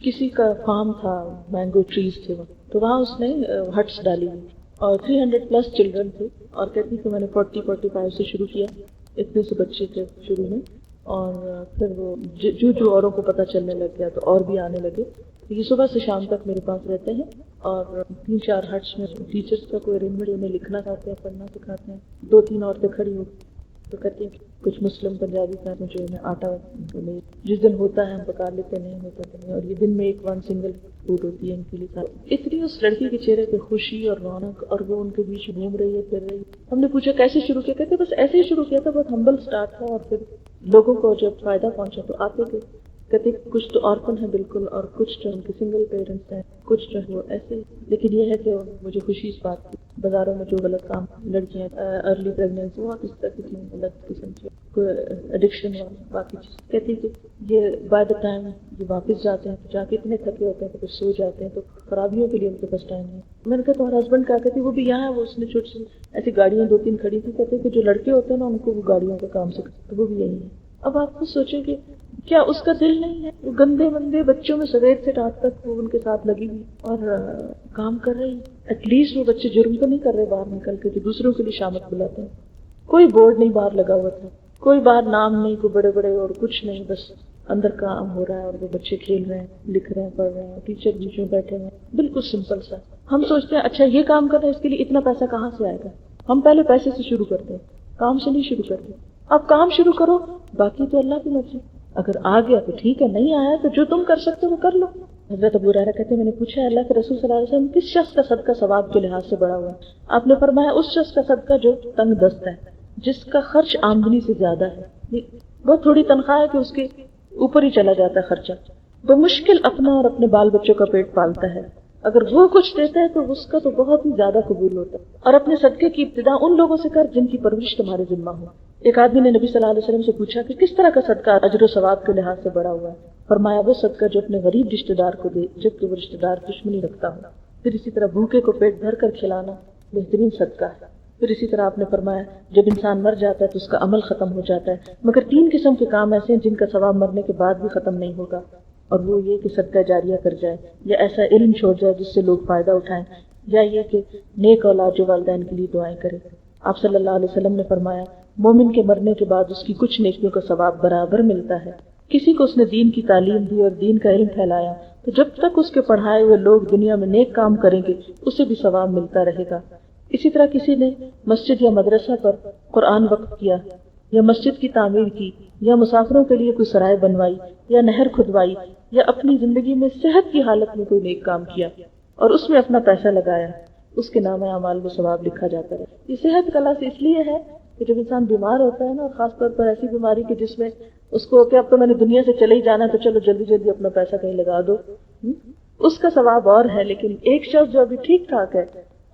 A: کسی کا فارم تھا، مینگو ٹریز تھے وہاں، تو وہاں اس نے ہٹس ڈالی ہوئی اور 300+ چلڈرن تھے، اور کہتی کہ میں نے 40-45 سے شروع کیا، اتنے سے بچے تھے شروع میں، اور پھر وہ جو اوروں کو پتہ چلنے لگ گیا تو اور بھی آنے لگے۔ یہ صبح سے شام تک میرے پاس رہتے ہیں اور 3-4 ہٹس میں ٹیچرز کا کوئی ارینجمنٹ، انہیں لکھنا سکھاتے ہیں، پڑھنا سکھاتے ہیں، 2-3 عورتیں کھڑی ہو تو کہتی ہیں کچھ مسلم پنجابی کا جو ہے آٹا جس دن ہوتا ہے ہم پکا لیتے، نہیں ہوتا تو نہیں، اور یہ دن میں ایک سنگل فوڈ ہوتی ہے ان کے لیے۔ اتنی اس لڑکی کے چہرے پہ خوشی اور رونق، اور وہ ان کے بیچ گھوم رہی ہے، پھر رہی ہے۔ ہم نے پوچھا کیسے شروع کیا، کہتے بس ایسے ہی شروع کیا تھا، بہت ہمبل سٹارٹ تھا، اور پھر لوگوں کو جب فائدہ پہنچا تو آتے تھے۔ کہتے کچھ تو آرفن ہیں بالکل، اور کچھ جو ان کے سنگل پیرنٹس ہیں، کچھ جو ہے وہ ایسے، لیکن یہ ہے کہ مجھے خوشی اس بات کی، بازاروں میں جو غلط کام لڑکیاں ارلی پریگنینسی بہت اس طرح کی غلط قسم کی کوئی ایڈکشن والی باقی چیز، کہتی کہ یہ بائی دا ٹائم یہ واپس جاتے ہیں تو جا کے اتنے تھکے ہوتے ہیں تو پھر سو جاتے ہیں، تو خرابیوں کے لیے ان کے پاس ٹائم نہیں۔ میں نے کہا تمہارا ہسبینڈ کیا کہتی، وہ بھی یہاں ہے، وہ اس نے چھوٹی سی ایسی گاڑیاں 2-3 کھڑی تھی، کہتے کہ جو لڑکے ہوتے ہیں نا ان کو وہ گاڑیوں کا کام سکھاتے، تو وہ بھی یہی ہے۔ اب آپ خود سوچیں کہ کیا اس کا دل نہیں ہے، وہ گندے مندے بچوں میں سویر سے رات تک وہ ان کے ساتھ لگی ہوئی اور کام کر رہی، ایٹ لیسٹ وہ بچے جرم تو نہیں کر رہے باہر نکل کے جو دوسروں کے لیے شامت بلاتے ہیں۔ کوئی بورڈ نہیں باہر لگا ہوا تھا، کوئی باہر نام نہیں، کوئی بڑے بڑے اور کچھ نہیں، بس اندر کام ہو رہا ہے اور وہ بچے کھیل رہے ہیں، لکھ رہے ہیں، پڑھ رہے ہیں، ٹیچر بیچ میں بیٹھے ہیں، بالکل سمپل سا۔ ہم سوچتے ہیں اچھا یہ کام کر رہے ہیں، اس کے لیے اتنا پیسہ کہاں سے آئے گا، ہم پہلے پیسے سے شروع کرتے ہیں، کام سے نہیں شروع کرتے. اب کام شروع کرو، باقی تو اللہ کی مرضی. اگر آ گیا تو ٹھیک ہے، نہیں آیا تو جو تم کر سکتے وہ کر لو. حضرت ابو ہریرہ کہتے ہیں میں نے پوچھا اللہ کے رسول صلی اللہ علیہ وسلم کس شخص کا صدقہ ثواب کے لحاظ سے بڑا ہوا؟ آپ نے فرمایا اس شخص کا صدقہ جو تنگ دست ہے، جس کا خرچ آمدنی سے زیادہ ہے، بہت تھوڑی تنخواہ ہے کہ اس کے اوپر ہی چلا جاتا ہے خرچہ، بمشکل اپنا اور اپنے بال بچوں کا پیٹ پالتا ہے. اگر وہ کچھ دیتا ہے تو اس کا تو بہت ہی زیادہ قبول ہوتا ہے. اور اپنے صدقے کی ابتدا ان لوگوں سے کر جن کی پرورش تمہارے ذمہ ہو. ایک آدمی نے نبی صلی اللہ علیہ وسلم سے پوچھا کہ کس طرح کا صدقہ اجر و ثواب کے لحاظ سے بڑا ہوا ہے؟ فرمایا وہ صدقہ جو اپنے غریب رشتہ دار کو دے جبکہ وہ رشتہ دار دشمنی رکھتا ہو. پھر اسی طرح بھوکے کو پیٹ بھر کر کھلانا بہترین صدقہ ہے. پھر اسی طرح آپ نے فرمایا جب انسان مر جاتا ہے تو اس کا عمل ختم ہو جاتا ہے، مگر 3 قسم کے کام ایسے ہیں جن کا ثواب مرنے کے بعد بھی ختم نہیں ہوگا، اور وہ یہ کہ صدقہ جاریہ کر جائے، یا ایسا علم چھوڑ جائے جس سے لوگ فائدہ اٹھائیں، یا یہ کہ نیک اولاد جو والدین کے لیے دعائیں کرے. آپ صلی اللہ علیہ وسلم نے فرمایا مومن کے مرنے کے بعد اس کی کچھ نیکیوں کا ثواب برابر ملتا ہے. کسی کو اس نے دین کی تعلیم دی اور دین کا علم پھیلایا تو جب تک اس کے پڑھائے ہوئے لوگ دنیا میں نیک کام کریں گے اسے بھی ثواب ملتا رہے گا. اسی طرح کسی نے مسجد یا مدرسہ پر قرآن وقف کیا، یا مسجد کی تعمیر کی، یا مسافروں کے لیے کوئی سرائے بنوائی، یا نہر کھدوائی، یا اپنی زندگی میں صحت کی حالت میں کوئی نیک کام کیا اور اس میں اپنا پیسہ لگایا، اس کے نام اعمال میں ثواب لکھا جاتا ہے. یہ صحت کا لفظ اس لیے ہے کہ جب انسان بیمار ہوتا ہے نا، اور خاص طور پر ایسی بیماری کہ جس میں اس کو کہ اب تو میں نے دنیا سے چلے ہی جانا ہے تو چلو جلدی جلدی اپنا پیسہ کہیں لگا دو، اس کا ثواب اور ہے. لیکن ایک شخص جو ابھی ٹھیک ٹھاک ہے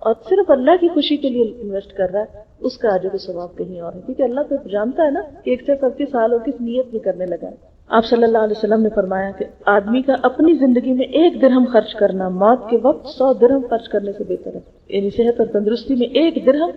A: اور صرف اللہ کی خوشی کے لیے انویسٹ کر رہا ہے، اس کا اجر و ثواب کہیں اور ہے، کیونکہ اللہ تو جانتا ہے نا کہ 138 سال ہو کس نیت میں کرنے لگا ہے. آپ صلی اللہ علیہ وسلم نے فرمایا کہ آدمی کا اپنی زندگی میں 1 درہم خرچ کرنا موت کے وقت 100 درہم خرچ کرنے سے بہتر ہے. یعنی صحت اور تندرستی میں 1 درہم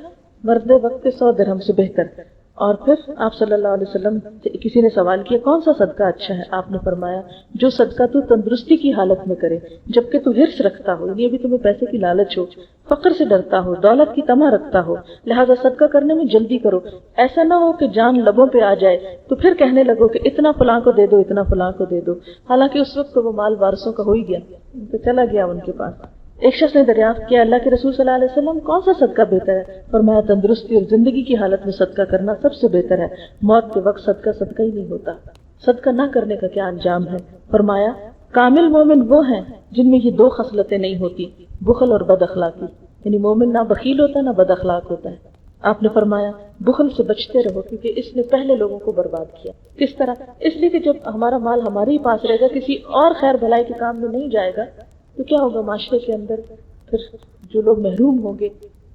A: مرد وقت کے 100 درہم سے بہتر. اور پھر آپ صلی اللہ علیہ وسلم سے کسی نے سوال کیا کون سا صدقہ اچھا ہے؟ آپ نے فرمایا جو صدقہ تو تندرستی کی حالت میں کرے جبکہ تو حرص رکھتا ہو، یعنی ابھی تمہیں پیسے کی لالچ ہو، فقر سے ڈرتا ہو، دولت کی طمع رکھتا ہو، لہذا صدقہ کرنے میں جلدی کرو. ایسا نہ ہو کہ جان لبوں پہ آ جائے تو پھر کہنے لگو کہ اتنا فلاں کو دے دو، اتنا فلاں کو دے دو، حالانکہ اس وقت تو وہ مال وارثوں کا ہو ہی گیا، تو چلا گیا ان کے پاس. ایک شخص نے دریافت کیا اللہ کے رسول صلی اللہ علیہ وسلم کون سا صدقہ بہتر ہے؟ فرمایا تندرستی اور زندگی کی حالت میں صدقہ کرنا سب سے بہتر ہے، موت کے وقت صدقہ ہی نہیں ہوتا. صدقہ نہ کرنے کا کیا انجام ہے؟ فرمایا کامل مومن وہ ہیں جن میں یہ 2 خصلتیں نہیں ہوتی، بخل اور بد اخلاقی. یعنی مومن نہ بخیل ہوتا نہ بد اخلاق ہوتا ہے. آپ نے فرمایا بخل سے بچتے رہو کیونکہ اس نے پہلے لوگوں کو برباد کیا. کس طرح؟ اس لیے کہ جب ہمارا مال ہمارے ہی پاس رہے گا، کسی اور خیر بھلائی کے کام میں نہیں جائے گا، تو کیا ہوگا؟ معاشرے کے اندر پھر جو لوگ محروم ہوں گے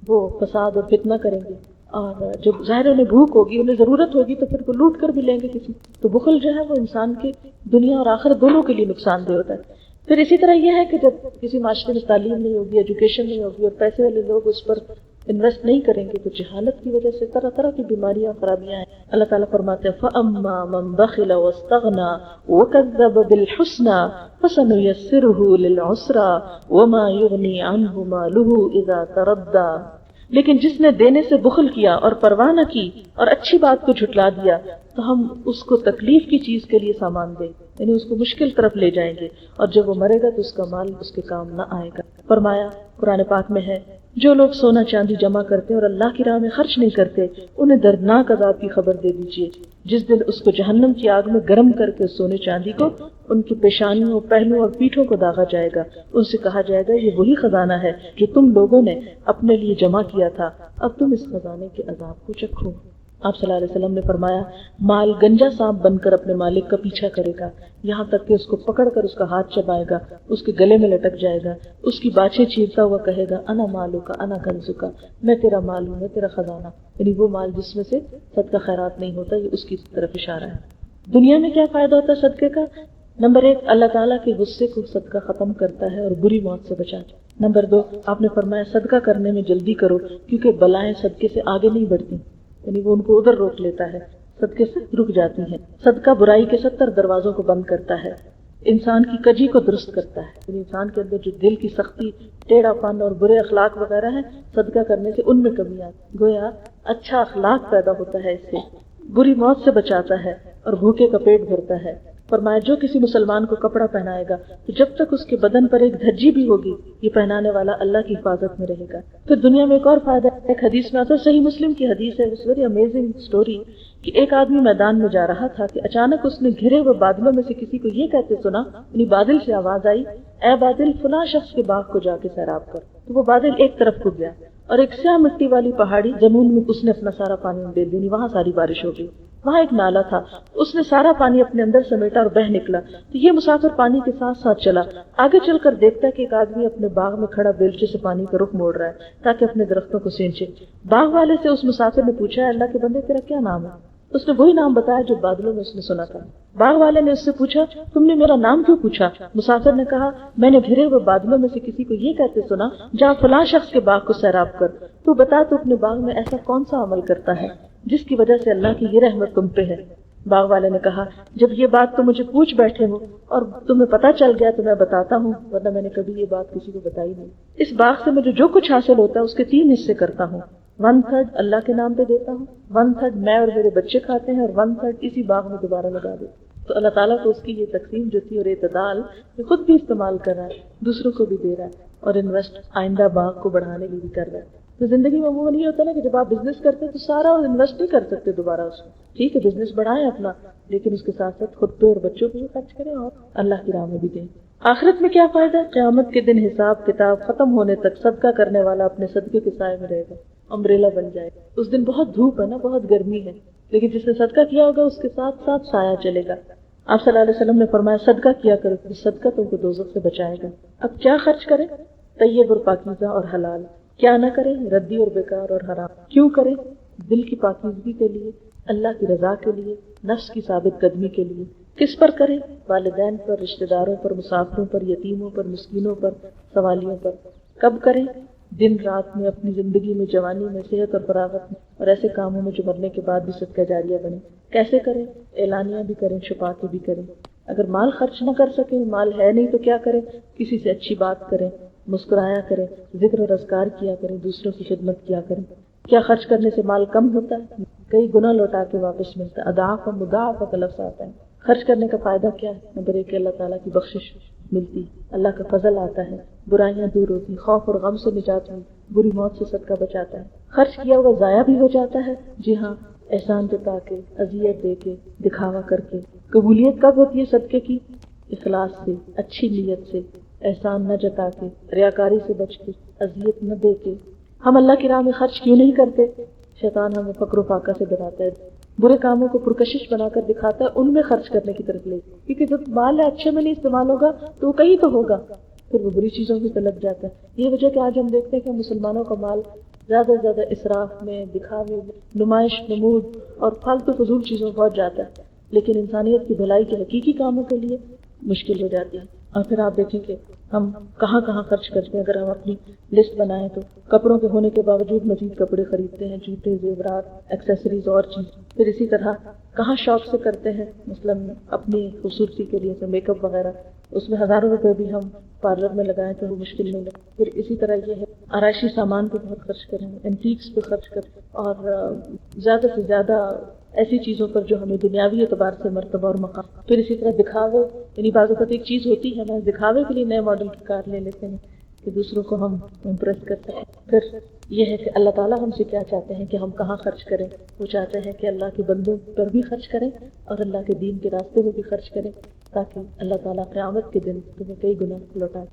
A: وہ فساد اور فتنہ کریں گے، اور جب ظاہر انہیں بھوک ہوگی، انہیں ضرورت ہوگی تو پھر وہ لوٹ کر بھی لیں گے کسی. تو بخل جو ہے وہ انسان کے دنیا اور آخرت دونوں کے لیے نقصان دہ ہوتا ہے. پھر اسی طرح یہ ہے کہ جب کسی معاشرے میں تعلیم نہیں ہوگی، ایجوکیشن نہیں ہوگی، اور پیسے والے لوگ اس پر انویسٹ نہیں کریں گے، تو جہالت کی وجہ سے طرح طرح کی بیماریاں خرابیاں ہیں. اللہ تعالیٰ فرماتے ہیں فَأَمَّا مَنْ بَخِلَ وَاسْتَغْنَى وَكَذَّبَ بِالْحُسْنَى فَسَنُيَسِّرُهُ لِلْعُسْرَى وَمَا يُغْنِي عَنْهُ مَالُهُ إِذَا تَرَدَّى. لیکن جس نے دینے سے بخل کیا اور پرواہ نہ کی اور اچھی بات کو جھٹلا دیا تو ہم اس کو تکلیف کی چیز کے لیے سامان دیں، یعنی اس کو مشکل طرف لے جائیں گے، اور جب وہ مرے گا تو اس کا مال اس کے کام نہ آئے گا. فرمایا قرآن پاک میں ہے جو لوگ سونا چاندی جمع کرتے اور اللہ کی راہ میں خرچ نہیں کرتے انہیں دردناک عذاب کی خبر دے دیجیے، جس دن اس کو جہنم کی آگ میں گرم کر کے سونے چاندی کو ان کی پیشانیوں، پہلوں اور پیٹھوں کو داغا جائے گا. ان سے کہا جائے گا یہ وہی خزانہ ہے جو تم لوگوں نے اپنے لیے جمع کیا تھا، اب تم اس خزانے کے عذاب کو چکھو. آپ صلی اللہ علیہ وسلم نے فرمایا مال گنجا سانپ بن کر اپنے مالک کا پیچھا کرے گا یہاں تک کہ اس کو پکڑ کر اس کا ہاتھ چبائے گا، اس کے گلے میں لٹک جائے گا، اس کی باچھیں چیرتا ہوا کہے گا انا مالو کا انا کنزو کا، میں تیرا مال ہوں، میں تیرا خزانہ. یعنی وہ مال جس میں سے صدقہ خیرات نہیں ہوتا، یہ اس کی طرف اشارہ ہے. دنیا میں کیا فائدہ ہوتا ہے صدقے کا؟ نمبر 1 اللہ تعالیٰ کے غصے کو صدقہ ختم کرتا ہے اور بری موت سے بچاتا ہے. نمبر 2 آپ نے فرمایا صدقہ کرنے میں جلدی کرو کیونکہ بلائیں صدقے سے آگے نہیں بڑھتی، یعنی وہ ان کو ادھر روک لیتا ہے، صدقے سے رک جاتی ہیں. صدقہ برائی کے 70 دروازوں کو بند کرتا ہے، انسان کی کجی کو درست کرتا ہے، یعنی انسان کے اندر جو دل کی سختی، ٹیڑھا پن اور برے اخلاق وغیرہ ہیں، صدقہ کرنے سے ان میں کمی آتی. گویا اچھا اخلاق پیدا ہوتا ہے، اس سے بری موت سے بچاتا ہے اور بھوکے کا پیٹ بھرتا ہے. فرمایا جو کسی مسلمان کو کپڑا پہنائے گا تو جب تک اس کے بدن پر ایک دھجی بھی ہوگی یہ پہنانے والا اللہ کی حفاظت میں رہے گا۔ پھر دنیا میں ایک اور فائدہ، ایک حدیث میں آتا ہے، صحیح مسلم کی حدیث ہے، اٹس ویری امیزنگ اسٹوری، کہ ایک آدمی میدان میں جا رہا تھا کہ اچانک اس نے گھرے ہوئے بادلوں میں سے کسی کو یہ کہتے سنا، یعنی بادل سے آواز آئی، اے بادل فلاں شخص کے باغ کو جا کے سیراب کر۔ تو وہ بادل ایک طرف کو گیا اور ایک سیاہ مٹی والی پہاڑی زمین میں اس نے اپنا سارا پانی دے دیا، وہاں ساری بارش ہو گئی۔ وہاں ایک نالا تھا، اس نے سارا پانی اپنے اندر سمیٹا اور بہہ نکلا۔ تو یہ مسافر پانی کے ساتھ ساتھ چلا، آگے چل کر دیکھتا ہے کہ ایک آدمی اپنے باغ میں کھڑا بیلچے سے پانی کا رخ موڑ رہا ہے تاکہ اپنے درختوں کو سینچے۔ باغ والے سے اس مسافر نے پوچھا، اللہ کے بندے تیرا کیا نام ہے؟ اس نے وہی نام بتایا جو بادلوں میں اس نے سنا تھا۔ باغ والے نے اس سے پوچھا، تم نے میرا نام کیوں پوچھا؟ مسافر نے کہا، میں نے گھرے ہوئے بادلوں میں سے کسی کو یہ کہتے سنا، جا فلاں شخص کے باغ کو سیراب کر۔ تو بتا تو اپنے باغ میں ایسا کون سا عمل کرتا ہے جس کی وجہ سے اللہ کی یہ رحمت تم پہ ہے؟ باغ والے نے کہا، جب یہ بات تو مجھے پوچھ بیٹھے ہو اور تمہیں پتا چل گیا تو میں بتاتا ہوں، ورنہ میں نے کبھی یہ بات کسی کو بتائی نہیں۔ اس باغ سے مجھے جو کچھ حاصل ہوتا ہے اس کے 3 حصے کرتا ہوں، 1/3 اللہ کے نام پہ دیتا ہوں، 1/3 میں اور میرے بچے کھاتے ہیں، اور 1/3 اسی باغ میں دوبارہ لگا دیتا ہوں۔ تو اللہ تعالیٰ کو اس کی یہ تقسیم جو تھی اور اعتدال، یہ خود بھی استعمال کر رہا ہے، دوسروں کو بھی دے رہا ہے، اور انویسٹ آئندہ باغ کو بڑھانے کے لیے بھی کر رہا ہے۔ تو زندگی میں عموماً یہ ہوتا ہے نا کہ جب آپ بزنس کرتے ہیں تو سارا انویسٹ نہیں کر سکتے دوبارہ اس کو، ٹھیک ہے بزنس بڑھائیں اپنا، لیکن اس کے ساتھ ساتھ خود پہ اور بچوں پہ بھی خرچ کریں اور اللہ کی راہ میں بھی دیں۔ آخرت میں کیا فائدہ؟ قیامت کے دن حساب کتاب ختم ہونے تک صدقہ کرنے والا اپنے صدقے کے سائے میں رہے گا، امبریلا بن جائے گا۔ اس دن بہت دھوپ ہے نا، بہت گرمی ہے، لیکن جس نے صدقہ کیا ہوگا اس کے ساتھ ساتھ سایہ چلے گا۔ آپ صلی اللہ علیہ وسلم نے فرمایا صدقہ کیا کرو، صدقہ تم کو دوزخ سے بچائے گا۔ اب کیا خرچ کریں؟ طیب اور پاکیزہ اور حلال۔ کیا نہ کریں؟ ردی اور بیکار اور حرام۔ کیوں کریں؟ دل کی پاکیزگی کے لیے، اللہ کی رضا کے لیے، نفس کی ثابت قدمی کے لیے۔ کس پر کریں؟ والدین پر، رشتہ داروں پر، مسافروں پر، یتیموں پر، مسکینوں پر، سوالیوں پر۔ کب کریں؟ دن رات میں، اپنی زندگی میں، جوانی میں، صحت اور فراغت میں، اور ایسے کاموں میں جو مرنے کے بعد بھی صدقہ جاریہ بنے۔ کیسے کریں؟ اعلانیہ بھی کریں، چھپا کے بھی کریں۔ اگر مال خرچ نہ کر سکیں، مال ہے نہیں تو کیا کریں؟ کسی سے اچھی بات کریں، مسکرایا کریں، ذکر اور اذکار کیا کریں، دوسروں کی خدمت کیا کریں۔ کیا خرچ کرنے سے مال کم ہوتا ہے؟ کئی گنا لوٹا کے واپس ملتا ہے، اضعاف و مضاعف کا لفظ آتا ہے۔ خرچ کرنے کا فائدہ کیا ہے؟ نمبر 1 کہ اللہ تعالیٰ کی بخشش ملتی، اللہ کا فضل آتا ہے، برائیاں دور ہوتی، خوف اور غم سے نجات ملتی، بری موت سے صدقہ بچاتا ہے۔ خرچ کیا ہوا ضائع بھی ہو جاتا ہے، جی ہاں، احسان جتا کے، اذیت دے کے، دکھاوا کر کے۔ قبولیت کب ہوتی ہے صدقے کی؟ اخلاص سے، اچھی نیت سے، احسان نہ جتا کے، ریاکاری سے بچ کے، اذیت نہ دے کے۔ ہم اللہ کی راہ میں خرچ کیوں نہیں کرتے؟ شیطان ہمیں فقر و فاقہ سے ڈراتا ہے، برے کاموں کو پرکشش بنا کر دکھاتا ہے، ان میں خرچ کرنے کی طرف لے، کیونکہ جب مال اچھے میں نہیں استعمال ہوگا تو وہ کہیں تو ہوگا، پھر وہ بری چیزوں کی طرف جاتا ہے۔ یہ وجہ کہ آج ہم دیکھتے ہیں کہ مسلمانوں کا مال زیادہ سے زیادہ اسراف میں، دکھاوے میں، نمائش، نمود اور فالتو فضول چیزوں میں پہنچ جاتا ہے، لیکن انسانیت کی بھلائی کے حقیقی کاموں کے لیے مشکل ہو جاتی ہے۔ اور پھر آپ دیکھیں کہ ہم کہاں کہاں خرچ کرتے ہیں۔ اگر ہم اپنی لسٹ بنائیں تو کپڑوں کے ہونے کے باوجود مزید کپڑے خریدتے ہیں، جوتے، زیورات، ایکسیسریز اور چیز۔ پھر اسی طرح کہاں شوق سے کرتے ہیں، مثلاً اپنی خوبصورتی کے لیے میک اپ وغیرہ، اس میں ہزاروں روپے بھی ہم پارلر میں لگائیں تو وہ مشکل نہیں لگے۔ پھر اسی طرح یہ ہے آرائشی سامان پہ بہت خرچ کریں، اینٹیکس پہ خرچ کریں، اور زیادہ سے زیادہ ایسی چیزوں پر جو ہمیں دنیاوی اعتبار سے مرتبہ اور مقام۔ پھر اسی طرح دکھاوے، یعنی بعض اوقات ایک چیز ہوتی ہے ہم دکھاوے کے لیے نئے ماڈل کی کار لے لیتے ہیں کہ دوسروں کو ہم امپریس کرتے ہیں۔ پھر یہ ہے کہ اللہ تعالیٰ ہم سے کیا چاہتے ہیں کہ ہم کہاں خرچ کریں۔ وہ چاہتے ہیں کہ اللہ کے بندوں پر بھی خرچ کریں اور اللہ کے دین کے راستے میں بھی خرچ کریں، تاکہ اللہ تعالیٰ قیامت کے دن تمہیں کئی گنا لوٹائے۔